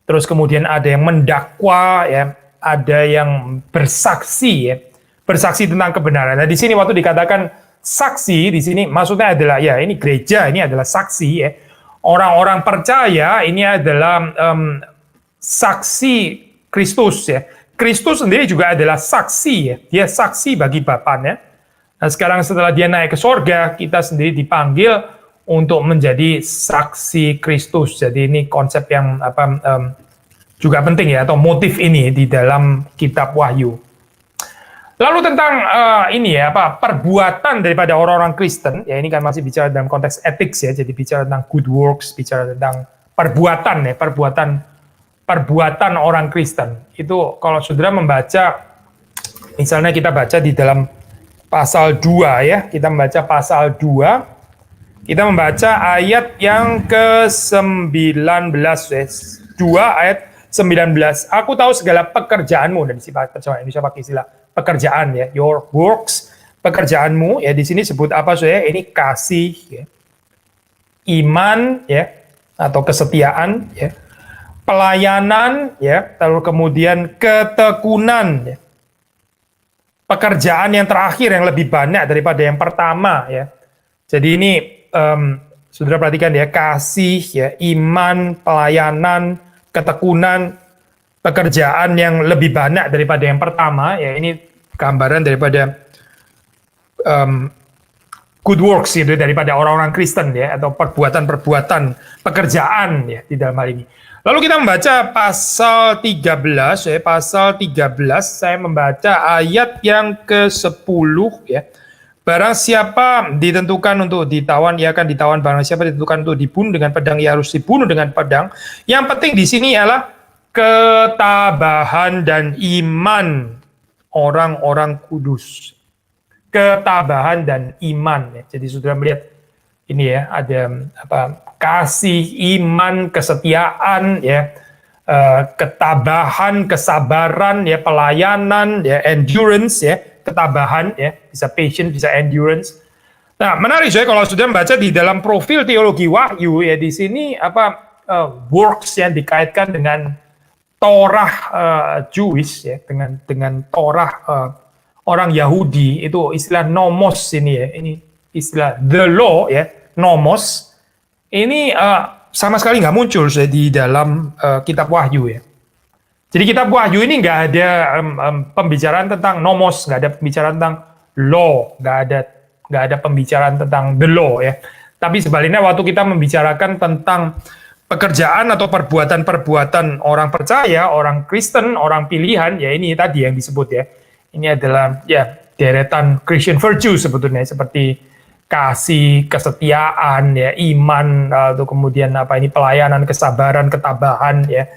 terus kemudian ada yang mendakwa ya, ada yang bersaksi ya, bersaksi tentang kebenaran. Nah di sini waktu dikatakan saksi di sini maksudnya adalah ya ini gereja ini adalah saksi ya, orang-orang percaya ini adalah saksi Kristus ya. Kristus sendiri juga adalah saksi ya, dia saksi bagi Bapaknya. Nah sekarang setelah dia naik ke sorga, kita sendiri dipanggil untuk menjadi saksi Kristus. Jadi ini konsep yang juga penting ya, atau motif ini di dalam kitab Wahyu. Lalu tentang ini ya, perbuatan daripada orang-orang Kristen, ya ini kan masih bicara dalam konteks etik ya, jadi bicara tentang good works, bicara tentang perbuatan ya, perbuatan orang Kristen. Itu kalau saudara membaca, misalnya kita baca di dalam pasal 2 ya, kita membaca pasal 2, kita membaca ayat yang ke-19 ya, 2 ayat 19. Aku tahu segala pekerjaanmu, dan Indonesia pakai istilah pekerjaan ya, your works, pekerjaanmu ya, di sini sebut apa ini kasih ya, iman ya, atau kesetiaan ya, pelayanan ya, lalu kemudian ketekunan ya. Pekerjaan yang terakhir yang lebih banyak daripada yang pertama ya. Jadi ini saudara perhatikan ya, kasih ya, iman, pelayanan, ketekunan, pekerjaan yang lebih banyak daripada yang pertama ya, ini gambaran daripada good works gitu, daripada orang-orang Kristen ya, atau perbuatan-perbuatan pekerjaan ya di dalam hal ini. Lalu kita membaca pasal 13 ya, pasal 13 saya membaca ayat yang ke-10 ya. Barang siapa ditentukan untuk ditawan, ia akan ditawan. Barang siapa ditentukan untuk dibunuh dengan pedang, ia harus dibunuh dengan pedang. Yang penting di sini ialah ketabahan dan iman orang-orang kudus. Ketabahan dan iman ya. Jadi saudara melihat ini ya, ada kasih, iman, kesetiaan ya, ketabahan, kesabaran ya, pelayanan ya, endurance ya, ketabahan ya, bisa patient, bisa endurance. Nah, menarik kalau sudah membaca di dalam profil teologi Wahyu ya, di sini works yang dikaitkan dengan Torah Jewish ya, dengan Torah orang Yahudi, itu istilah nomos ini ya, ini istilah the law ya, nomos. Ini sama sekali nggak muncul di dalam kitab Wahyu ya. Jadi kitab Wahyu ini nggak ada pembicaraan tentang nomos, nggak ada pembicaraan tentang law, nggak ada pembicaraan tentang the law ya. Tapi sebaliknya waktu kita membicarakan tentang pekerjaan atau perbuatan-perbuatan orang percaya, orang Kristen, orang pilihan, ya ini tadi yang disebut ya. Ini adalah ya deretan Christian virtue sebetulnya, seperti kasih, kesetiaan, ya iman, atau kemudian apa ini pelayanan, kesabaran, ketabahan, ya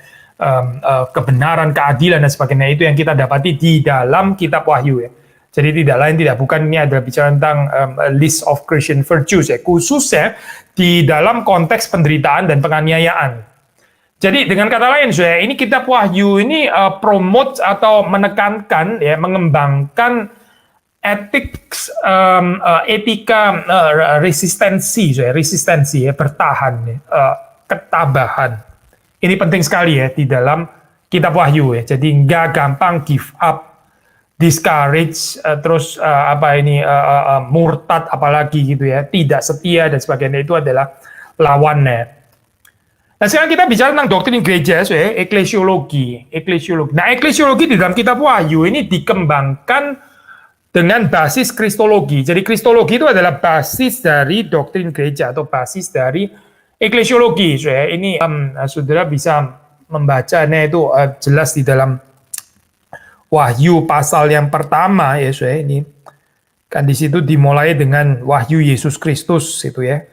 kebenaran, keadilan dan sebagainya. Itu yang kita dapati di dalam kitab Wahyu ya. Jadi tidak lain tidak bukan ini adalah bicara tentang list of Christian virtues ya, khususnya di dalam konteks penderitaan dan penganiayaan. Jadi dengan kata lain, saya ini kitab Wahyu ini promote atau menekankan ya, mengembangkan etika resistensi ya, bertahan ya, ketabahan. Ini penting sekali ya di dalam kitab Wahyu ya. Jadi nggak gampang give up, discourage, terus murtad apalagi gitu ya, tidak setia dan sebagainya, itu adalah lawannya. Nah sekarang kita bicara tentang doktrin gereja, ya, eklesiologi. Nah eklesiologi di dalam kitab Wahyu ini dikembangkan dengan basis kristologi. Jadi kristologi itu adalah basis dari doktrin gereja atau basis dari eklesiologi. Ya. Ini saudara bisa membacanya itu jelas di dalam Wahyu pasal yang pertama ya, ini kan di situ dimulai dengan wahyu Yesus Kristus itu ya,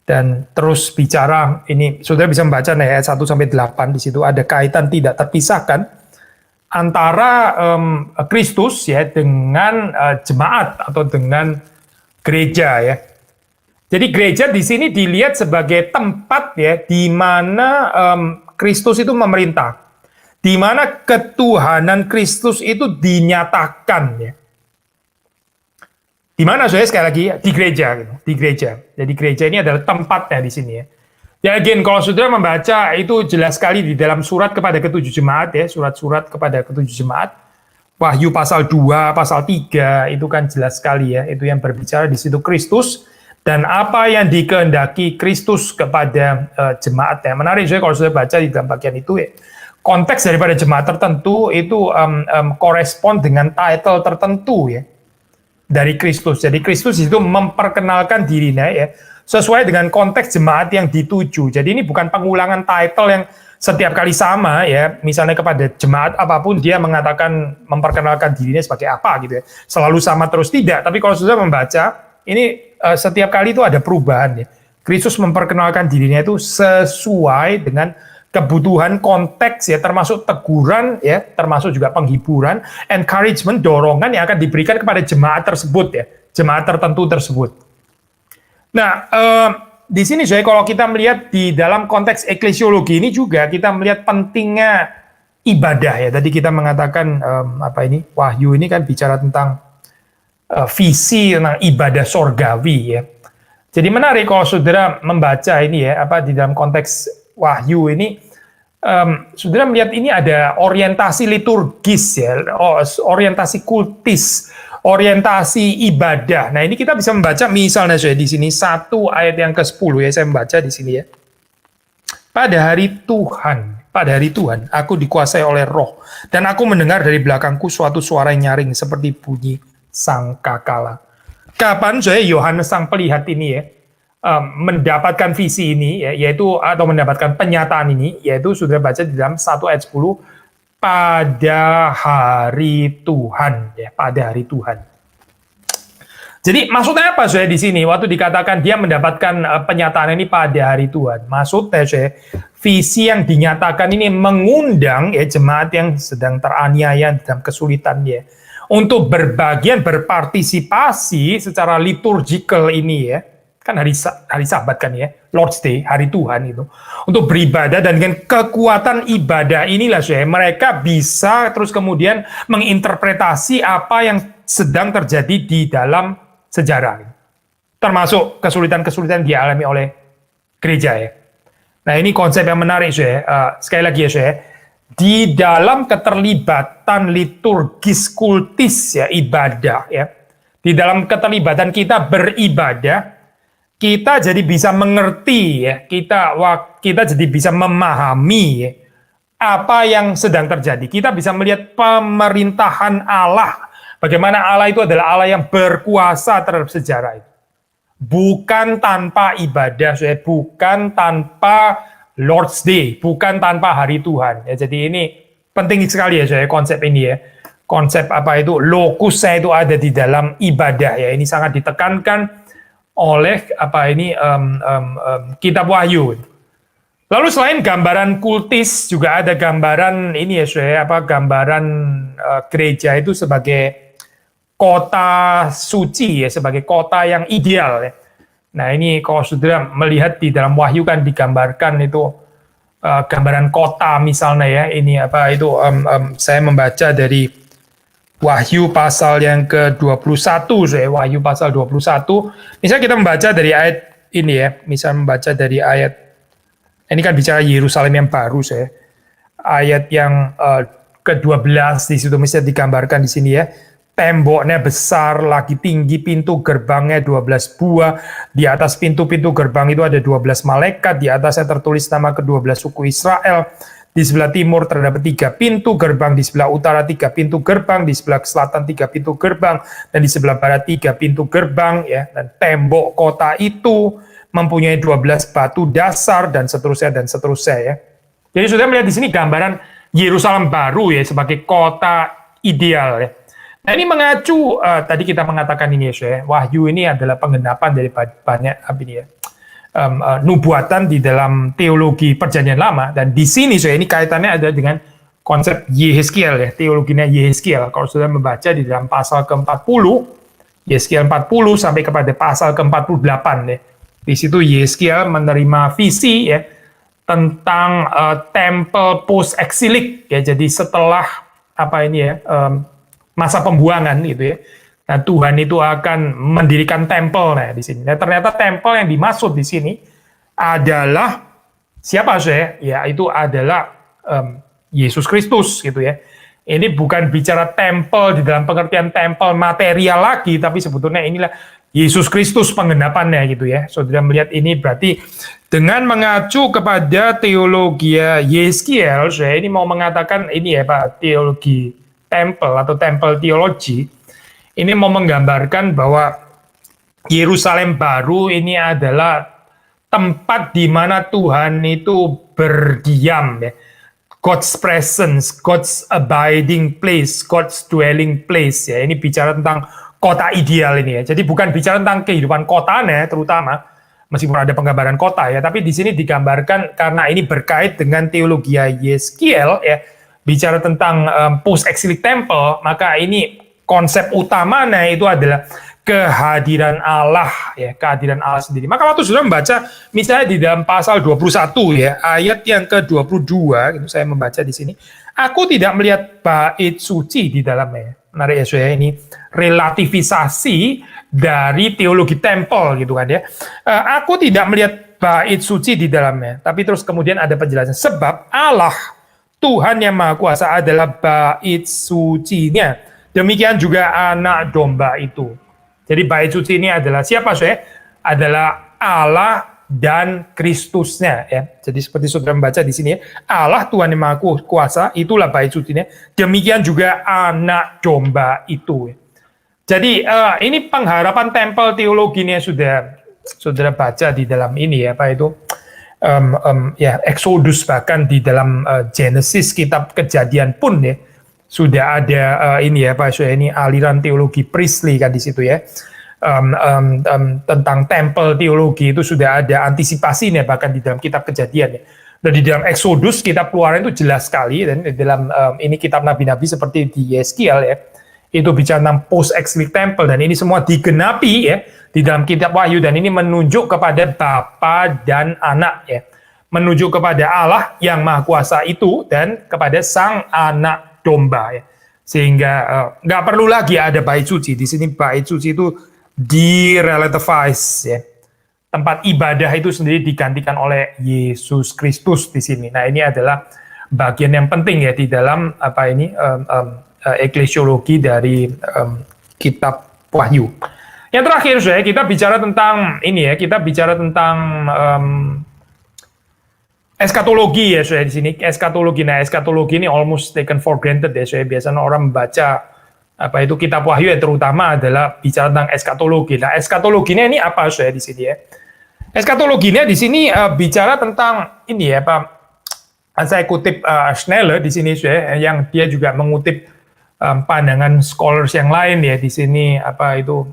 dan terus bicara ini saudara bisa membaca ayat 1 sampai 8, di situ ada kaitan tidak terpisahkan antara Kristus ya dengan jemaat atau dengan gereja ya. Jadi gereja di sini dilihat sebagai tempat ya di mana Kristus itu memerintah, di mana ketuhanan Kristus itu dinyatakan ya. Di mana saya sekali lagi di gereja gitu, di gereja. Jadi gereja ini adalah tempatnya di sini ya. Ya again kalau saudara membaca itu jelas sekali di dalam surat kepada ketujuh jemaat ya, surat-surat kepada ketujuh jemaat. Wahyu pasal 2, pasal 3 itu kan jelas sekali ya, itu yang berbicara di situ Kristus dan apa yang dikehendaki Kristus kepada jemaat ya. Menarik saya kalau saudara baca di dalam bagian itu ya. Konteks daripada jemaat tertentu itu korespon dengan title tertentu ya dari Kristus. Jadi Kristus itu memperkenalkan dirinya ya sesuai dengan konteks jemaat yang dituju. Jadi ini bukan pengulangan title yang setiap kali sama ya. Misalnya kepada jemaat apapun dia mengatakan memperkenalkan dirinya sebagai apa gitu ya. Selalu sama terus tidak. Tapi kalau sudah membaca ini setiap kali itu ada perubahan ya. Kristus memperkenalkan dirinya itu sesuai dengan kebutuhan konteks ya, termasuk teguran ya, termasuk juga penghiburan, encouragement, dorongan yang akan diberikan kepada jemaat tersebut ya, jemaat tertentu tersebut. Nah, di sini saya kalau kita melihat di dalam konteks eklesiologi ini juga kita melihat pentingnya ibadah ya. Tadi kita mengatakan Wahyu ini kan bicara tentang visi tentang ibadah sorgawi ya. Jadi menarik kalau saudara membaca ini ya, di dalam konteks Wahyu ini, saudara melihat ini ada orientasi liturgis ya, orientasi kultis, orientasi ibadah. Nah ini kita bisa membaca misalnya saya di sini 1 ayat yang ke-10 ya, saya membaca di sini ya. Pada hari Tuhan, aku dikuasai oleh Roh, dan aku mendengar dari belakangku suatu suara yang nyaring seperti bunyi sangkakala. Kapan saya Yohanes sang pelihat ini ya mendapatkan visi ini ya, yaitu atau mendapatkan penyataan ini, yaitu sudah baca di dalam 1 ayat 10, pada hari Tuhan ya, pada hari Tuhan. Jadi maksudnya apa saya di sini waktu dikatakan dia mendapatkan penyataan ini pada hari Tuhan? Maksudnya saya visi yang dinyatakan ini mengundang ya jemaat yang sedang teraniaya dalam kesulitan ya untuk berpartisipasi secara liturgical ini ya. Kan hari Sabat kan ya, Lord's Day, hari Tuhan itu, untuk beribadah, dan dengan kekuatan ibadah inilah mereka bisa terus kemudian menginterpretasi apa yang sedang terjadi di dalam sejarah, termasuk kesulitan-kesulitan yang dialami oleh gereja ya. Nah ini konsep yang menarik sekali lagi ya di dalam keterlibatan liturgis kultis ya, ibadah ya, di dalam keterlibatan kita beribadah, kita jadi bisa mengerti ya, kita jadi bisa memahami ya, apa yang sedang terjadi. Kita bisa melihat pemerintahan Allah, bagaimana Allah itu adalah Allah yang berkuasa terhadap sejarah itu. bukan tanpa ibadah, saudara, bukan tanpa Lord's Day, bukan tanpa hari Tuhan. Ya, jadi ini penting sekali ya, saudara, konsep ini ya. Konsep apa itu, lokusnya itu ada di dalam ibadah ya. Ini sangat ditekankan oleh apa ini kitab Wahyu. Lalu selain gambaran kultis juga ada gambaran ini ya, saudara, apa gambaran gereja itu sebagai kota suci ya, sebagai kota yang ideal ya. Nah ini kalau saudara melihat di dalam Wahyu kan digambarkan itu gambaran kota misalnya ya. Ini apa itu saya membaca dari Wahyu pasal yang ke-21, saya Wahyu pasal 21. Misalnya kita membaca dari ayat ini ya, misalnya membaca dari ayat, ini kan bicara Yerusalem yang baru saya. Ayat yang ke-12 di situ misalnya digambarkan di sini ya. Temboknya besar, lagi tinggi, pintu gerbangnya 12 buah. Di atas pintu-pintu gerbang itu ada 12 malaikat, di atasnya tertulis nama ke-12 suku Israel. Di sebelah timur terdapat 3 pintu gerbang, di sebelah utara 3 pintu gerbang, di sebelah selatan 3 pintu gerbang, dan di sebelah barat 3 pintu gerbang ya. Dan tembok kota itu mempunyai 12 batu dasar dan seterusnya ya. Jadi sudah melihat di sini gambaran Yerusalem baru ya sebagai kota ideal ya. Nah ini mengacu tadi kita mengatakan ini ya, Wahyu ini adalah penggenapan dari banyak apa ini ya. Nubuatan di dalam teologi Perjanjian Lama, dan di sini ini kaitannya ada dengan konsep Yehezkiel ya, teologinya Yehezkiel. Kalau sudah membaca di dalam pasal ke-40, Yehezkiel 40 sampai kepada pasal ke-48 ya. Di situ Yehezkiel menerima visi ya tentang tempel post eksilik ya. Jadi setelah apa ini ya masa pembuangan gitu ya. Nah, Tuhan itu akan mendirikan tempel nah di sini. Nah, ternyata tempel yang dimaksud di sini adalah siapa saya? Ya, itu adalah Yesus Kristus gitu ya. Ini bukan bicara tempel di dalam pengertian tempel material lagi, tapi sebetulnya inilah Yesus Kristus penggenapannya gitu ya. Saudara melihat ini berarti dengan mengacu kepada teologi Yehezkiel, saya ini mau mengatakan ini ya Pak, teologi tempel atau tempel teologi. Ini mau menggambarkan bahwa Yerusalem baru ini adalah tempat di mana Tuhan itu berdiam ya. God's presence, God's abiding place, God's dwelling place ya. Ini bicara tentang kota ideal ini ya. Jadi bukan bicara tentang kehidupan kotanya terutama, meskipun ada penggambaran kota ya, tapi di sini digambarkan karena ini berkait dengan teologi Yehezkiel ya, bicara tentang post exilic temple, maka ini konsep utamanya itu adalah kehadiran Allah ya, kehadiran Allah sendiri. Maka waktu sudah membaca misalnya di dalam pasal 21 ya, ayat yang ke-22 itu saya membaca di sini, aku tidak melihat bait suci di dalamnya. Menarik ya saya, ini relativisasi dari teologi tempel gitu kan ya. Aku tidak melihat bait suci di dalamnya, tapi terus kemudian ada penjelasan sebab Allah Tuhan yang Maha Kuasa adalah bait sucinya. Demikian juga anak domba itu. Jadi bait suci ini adalah siapa saya? Adalah Allah dan Kristusnya ya. Jadi seperti saudara membaca di sini ya, Allah Tuhan yang Maha Kuasa itulah bait sucinya. Demikian juga anak domba itu. Jadi ini pengharapan tempel teologinya sudah saudara baca di dalam ini ya, apa itu ya Exodus, bahkan di dalam Genesis kitab Kejadian pun ya. Sudah ada ini ya Pak, ini aliran teologi Priestley kan di situ ya, tentang tempel teologi itu sudah ada antisipasinya bahkan di dalam kitab Kejadian ya. Dan di dalam Exodus kitab Keluaran itu jelas sekali, dan di dalam ini kitab nabi-nabi seperti di Yehezkiel ya, itu bicara tentang post exilic temple, dan ini semua digenapi ya di dalam kitab Wahyu, dan ini menunjuk kepada Bapa dan Anak ya, menunjuk kepada Allah yang Maha Kuasa itu dan kepada Sang Anak Domba ya. Sehingga nggak perlu lagi ada bait suci. Di sini bait suci itu direlativize ya. Tempat ibadah itu sendiri digantikan oleh Yesus Kristus di sini. Nah, ini adalah bagian yang penting ya di dalam apa ini eklesiologi dari kitab Wahyu. Yang terakhir saya kita bicara tentang ini ya, kita bicara tentang eskatologi ya saya di sini. Eskatologi, nah eskatologi ini almost taken for granted ya saya. Biasanya orang membaca apa itu kitab Wahyu yang terutama adalah bicara tentang eskatologi. Nah, eskatologinya ini apa saya di sini ya? Eskatologinya di sini bicara tentang ini ya Pak. Saya kutip Schneller di sini saya yang dia juga mengutip pandangan scholars yang lain ya di sini apa itu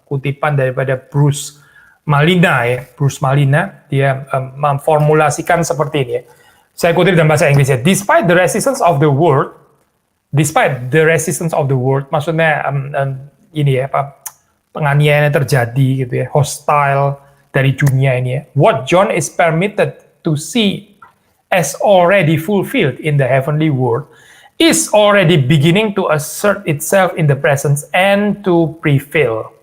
kutipan daripada Bruce Malina ya. Bruce Malina dia memformulasikan seperti ini ya. Saya kutip dalam bahasa Inggris ya. Despite the resistance of the world, maksudnya ini ya apa penganiayaan yang terjadi gitu ya, hostile dari dunia ini ya. What John is permitted to see as already fulfilled in the heavenly world is already beginning to assert itself in the presence and to prevail.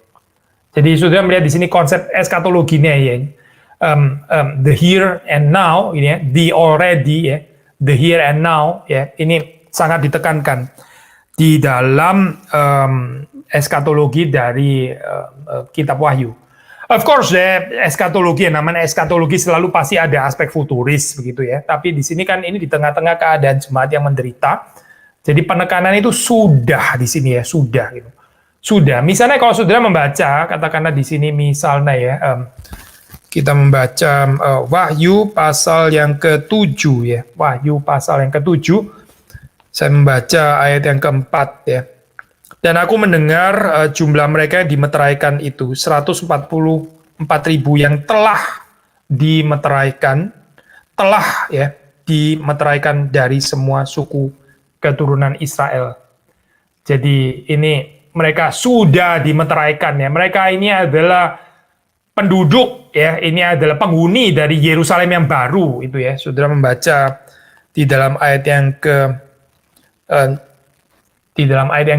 Jadi sudah melihat di sini konsep eskatologinya ya, the here and now ini ya, the already ya, the here and now ya, ini sangat ditekankan di dalam eskatologi dari kitab Wahyu. Of course eskatologi, namanya eskatologi selalu pasti ada aspek futuris begitu ya. Tapi di sini kan ini di tengah-tengah keadaan jemaat yang menderita. Jadi penekanan itu sudah di sini ya, sudah gitu. Sudah. Misalnya kalau saudara membaca, katakanlah di sini misalnya ya, kita membaca Wahyu pasal yang ke-7 ya. Wahyu pasal yang ke-7. Saya membaca ayat yang ke-4 ya. Dan aku mendengar jumlah mereka yang dimeteraikan itu 144.000 yang telah dimeteraikan dari semua suku keturunan Israel. Jadi ini mereka sudah dimeteraikan ya. Mereka ini adalah penduduk ya, ini adalah penghuni dari Yerusalem yang baru itu ya. Saudara membaca di dalam ayat yang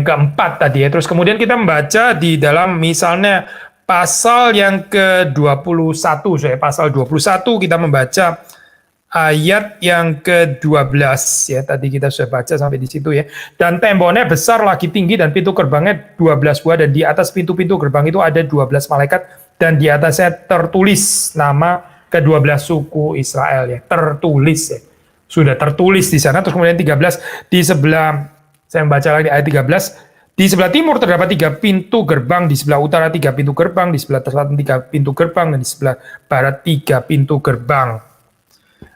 keempat tadi ya. Terus kemudian kita membaca di dalam misalnya pasal yang ke-21 saya, pasal 21 kita membaca ayat yang ke-12 ya. Tadi kita sudah baca sampai di situ ya. Dan temboknya besar lagi tinggi dan pintu gerbangnya 12 buah dan di atas pintu-pintu gerbang itu ada 12 malaikat dan di atasnya tertulis nama ke-12 suku Israel ya. Tertulis ya. Sudah tertulis di sana. Terus kemudian 13 di sebelah, saya membaca lagi ayat 13, di sebelah timur terdapat 3 pintu gerbang, di sebelah utara 3 pintu gerbang, di sebelah selatan 3 pintu gerbang, dan di sebelah barat 3 pintu gerbang.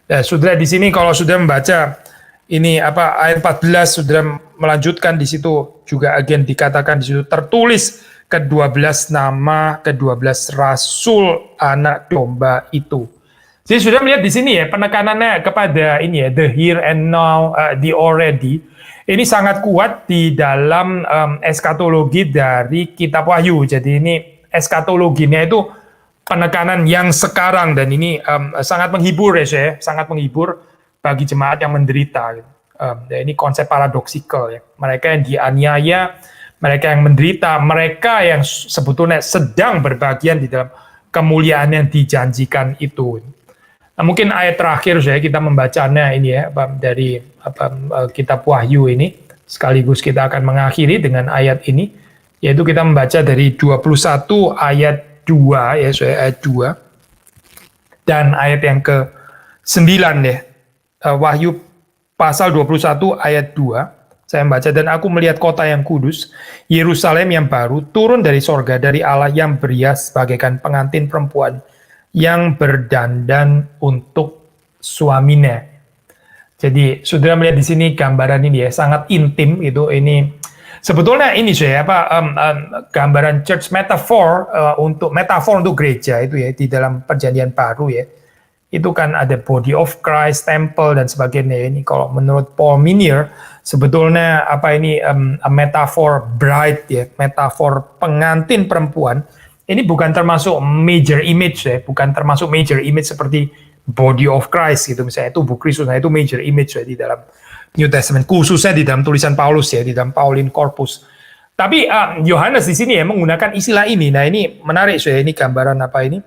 Nah, saudara di sini kalau sudah membaca ini apa ayat 14 sudah melanjutkan di situ juga again dikatakan di situ tertulis ke-12 nama ke-12 rasul anak domba itu. Jadi sudah melihat di sini ya penekanannya kepada ini ya the here and now, the already. Ini sangat kuat di dalam eskatologi dari kitab Wahyu. Jadi ini eskatologinya itu penekanan yang sekarang dan ini sangat menghibur ya saya, sangat menghibur bagi jemaat yang menderita. Ini konsep paradoksikal ya. Mereka yang dianiaya, mereka yang menderita, mereka yang sebetulnya sedang berbagian di dalam kemuliaan yang dijanjikan itu. Nah, mungkin ayat terakhir saya kita membacanya ini ya dari kitab Wahyu ini sekaligus kita akan mengakhiri dengan ayat ini yaitu kita membaca dari 21 ayat 2 ya saya ayat 2 dan ayat yang ke-9 ya. Wahyu pasal 21 ayat 2 saya membaca dan aku melihat kota yang kudus Yerusalem yang baru turun dari sorga dari Allah yang berhias bagaikan pengantin perempuan yang berdandan untuk suaminya. Jadi saudara melihat di sini gambaran ini ya sangat intim itu ini sebetulnya ini saya gambaran church metafor untuk gereja itu ya di dalam perjanjian baru ya. Itu kan ada body of Christ, temple dan sebagainya. Ini kalau menurut Paul Minier sebetulnya ini a metaphor bride ya, metafor pengantin perempuan. Ini bukan termasuk major image ya, bukan termasuk major image seperti body of Christ gitu misalnya tubuh Kristus, nah itu major image ya di dalam New Testament khususnya di dalam tulisan Paulus ya di dalam Pauline Corpus. Tapi Yohanes di sini ya menggunakan istilah ini. Nah ini menarik ya, ini gambaran apa ini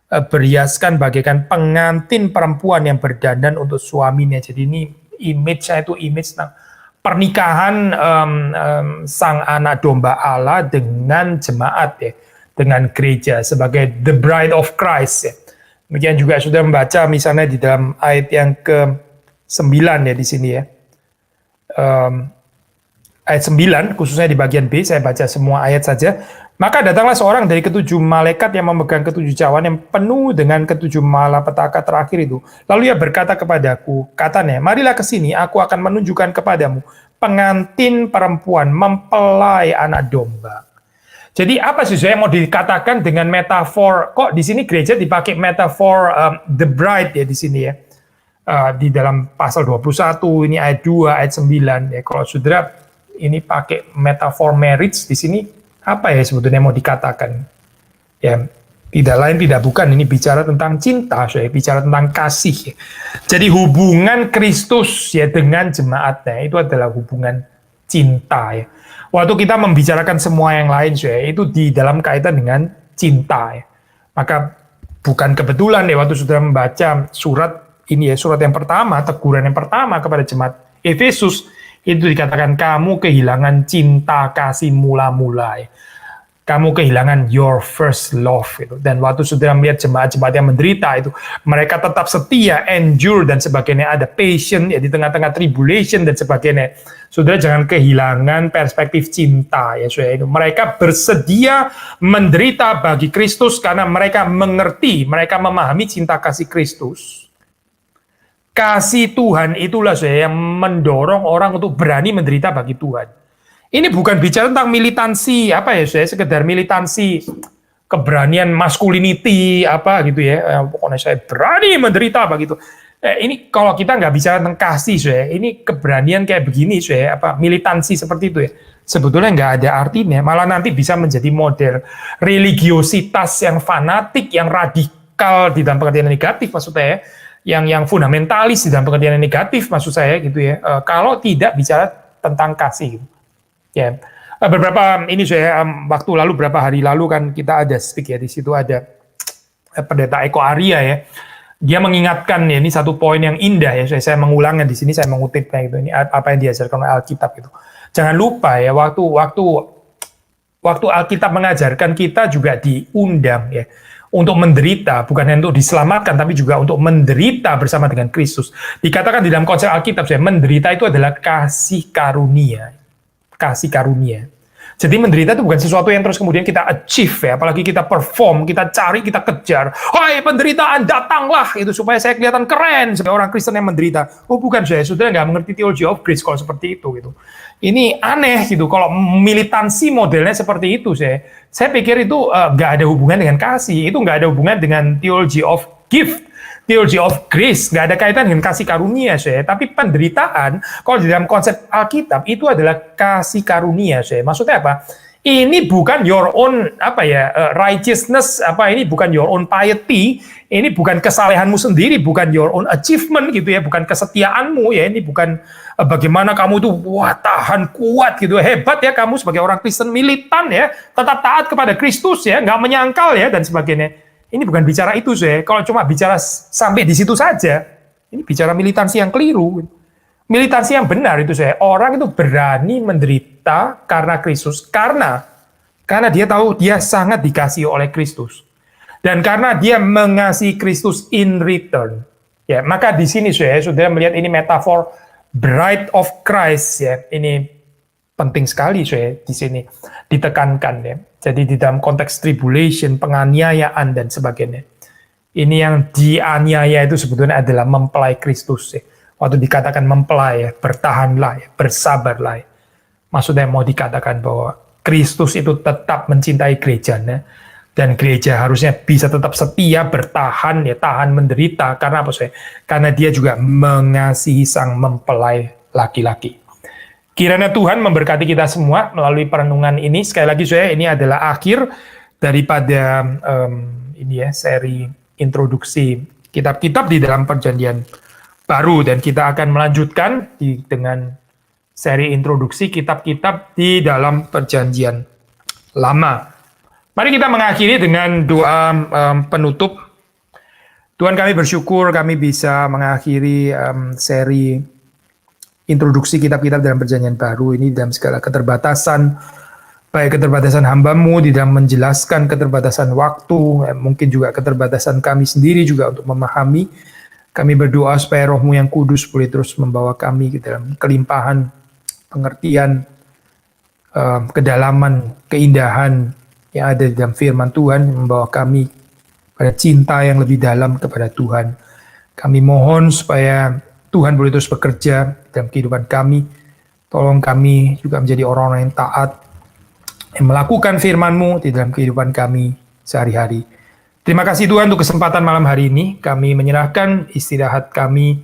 berhiaskan bagaikan pengantin perempuan yang berdandan untuk suaminya. Jadi ini image-nya itu image tentang pernikahan sang anak domba Allah dengan jemaat ya. Dengan gereja sebagai the bride of Christ ya. Demikian juga sudah membaca misalnya di dalam ayat yang ke-9 ya di sini ya. ayat 9, khususnya di bagian B, saya baca semua ayat saja. Maka datanglah seorang dari ketujuh malaikat yang memegang ketujuh cawan yang penuh dengan ketujuh malapetaka terakhir itu. Lalu ia berkata kepadaku, katanya, marilah ke sini, aku akan menunjukkan kepadamu pengantin perempuan mempelai anak domba. Jadi apa sih saya mau dikatakan dengan metafor? Kok di sini gereja dipakai metafor the bride ya di sini ya? Di dalam pasal 21, ini ayat 2, ayat 9 ya. Kalau saudara ini pakai metafor marriage di sini, apa ya sebetulnya mau dikatakan? Ya, tidak lain tidak bukan, ini bicara tentang cinta, saya bicara tentang kasih. Ya. Jadi hubungan Kristus ya dengan jemaatnya itu adalah hubungan cinta ya. Waktu kita membicarakan semua yang lain, saya itu di dalam kaitan dengan cinta ya. Maka bukan kebetulan ya waktu saudara membaca surat ini ya, surat yang pertama, teguran yang pertama kepada jemaat Efesus, itu dikatakan kamu kehilangan cinta kasih mula-mula ya. Kamu kehilangan your first love gitu. Dan waktu saudara melihat jemaat-jemaat yang menderita itu, mereka tetap setia, endure dan sebagainya, ada patient ya di tengah-tengah tribulation dan sebagainya. Saudara jangan kehilangan perspektif cinta ya saudara itu. Mereka bersedia menderita bagi Kristus karena mereka mengerti, mereka memahami cinta kasih Kristus. Kasih Tuhan itulah saudara yang mendorong orang untuk berani menderita bagi Tuhan. Ini bukan bicara tentang militansi, apa ya, saya sekedar militansi, keberanian masculinity, apa gitu ya, pokoknya saya berani menderita, begitu. Ini kalau kita nggak bicara tentang kasih, saya, ini keberanian kayak begini, saya, apa militansi seperti itu ya, sebetulnya nggak ada artinya, malah nanti bisa menjadi model religiositas yang fanatik, yang radikal di dalam pengertian negatif, maksud saya, yang fundamentalis di dalam pengertian negatif, maksud saya, gitu ya, kalau tidak bicara tentang kasih, gitu. Ya, beberapa ini saya waktu lalu beberapa hari lalu kan kita ada speak ya, di situ ada pendeta Eko Arya ya. Dia mengingatkan ya, ini satu poin yang indah ya. Saya mengulangnya di sini, saya mengutipnya gitu. Ini apa yang diajarkan oleh Alkitab itu. Jangan lupa ya, waktu Alkitab mengajarkan kita juga diundang ya untuk menderita, bukan hanya untuk diselamatkan, tapi juga untuk menderita bersama dengan Kristus. Dikatakan di dalam konsep Alkitab, saya menderita itu adalah kasih karunia. Kasih karunia. Jadi menderita itu bukan sesuatu yang terus kemudian kita achieve ya, apalagi kita perform, kita cari, kita kejar. Hai penderitaan datanglah itu supaya saya kelihatan keren sebagai orang Kristen yang menderita. Oh bukan, saya sudah nggak mengerti theology of grace kalau seperti itu gitu. Ini aneh gitu kalau militansi modelnya seperti itu saya pikir itu nggak ada hubungan dengan kasih, itu nggak ada hubungan dengan theology of gift. Theology of grace, nggak ada kaitan dengan kasih karunia, saya. Tapi penderitaan, kalau di dalam konsep Alkitab, itu adalah kasih karunia, saya. Maksudnya apa? Ini bukan your own, righteousness, ini bukan your own piety, ini bukan kesalehanmu sendiri, bukan your own achievement, gitu ya, bukan kesetiaanmu, ya, ini bukan bagaimana kamu tuh, wah, tahan kuat, gitu, hebat ya, kamu sebagai orang Kristen militan, ya, tetap taat kepada Kristus, ya, nggak menyangkal, ya, dan sebagainya. Ini bukan bicara itu, saya. Kalau cuma bicara sampai di situ saja, ini bicara militansi yang keliru. Militansi yang benar itu, saya. Orang itu berani menderita karena Kristus, karena dia tahu dia sangat dikasihi oleh Kristus, dan karena dia mengasihi Kristus in return. Ya, maka di sini saya sudah melihat ini metafor bride of Christ, ya. Ini penting sekali, saya di sini ditekankan, ya. Jadi di dalam konteks tribulation, penganiayaan, dan sebagainya. Ini yang dianiaya itu sebetulnya adalah mempelai Kristus. Ya. Waktu dikatakan mempelai, ya, bertahanlah, ya, bersabarlah. Ya. Maksudnya mau dikatakan bahwa Kristus itu tetap mencintai gerejanya, dan gereja harusnya bisa tetap setia, bertahan, ya, tahan menderita. Karena apa, saya? Karena dia juga mengasihi sang mempelai laki-laki. Kiranya Tuhan memberkati kita semua melalui perenungan ini. Sekali lagi saya, ini adalah akhir daripada seri introduksi kitab-kitab di dalam Perjanjian Baru, dan kita akan melanjutkan dengan seri introduksi kitab-kitab di dalam Perjanjian Lama. Mari kita mengakhiri dengan doa penutup. Tuhan, kami bersyukur kami bisa mengakhiri seri introduksi kitab-kitab dalam Perjanjian Baru ini dalam segala keterbatasan, baik keterbatasan hamba-Mu di dalam menjelaskan keterbatasan waktu, mungkin juga keterbatasan kami sendiri juga untuk memahami. Kami berdoa supaya Roh-Mu yang kudus boleh terus membawa kami ke dalam kelimpahan pengertian, kedalaman, keindahan yang ada di dalam firman Tuhan, membawa kami pada cinta yang lebih dalam kepada Tuhan. Kami mohon supaya Tuhan boleh terus bekerja dalam kehidupan kami. Tolong kami juga menjadi orang-orang yang taat, yang melakukan firman-Mu di dalam kehidupan kami sehari-hari. Terima kasih Tuhan untuk kesempatan malam hari ini. Kami menyerahkan istirahat kami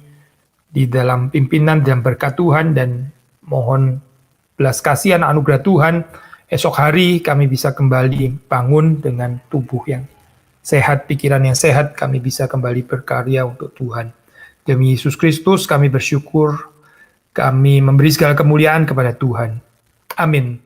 di dalam pimpinan dan berkat Tuhan, dan mohon belas kasihan anugerah Tuhan. Esok hari kami bisa kembali bangun dengan tubuh yang sehat, pikiran yang sehat, kami bisa kembali berkarya untuk Tuhan. Demi Yesus Kristus kami bersyukur, kami memberi segala kemuliaan kepada Tuhan. Amin.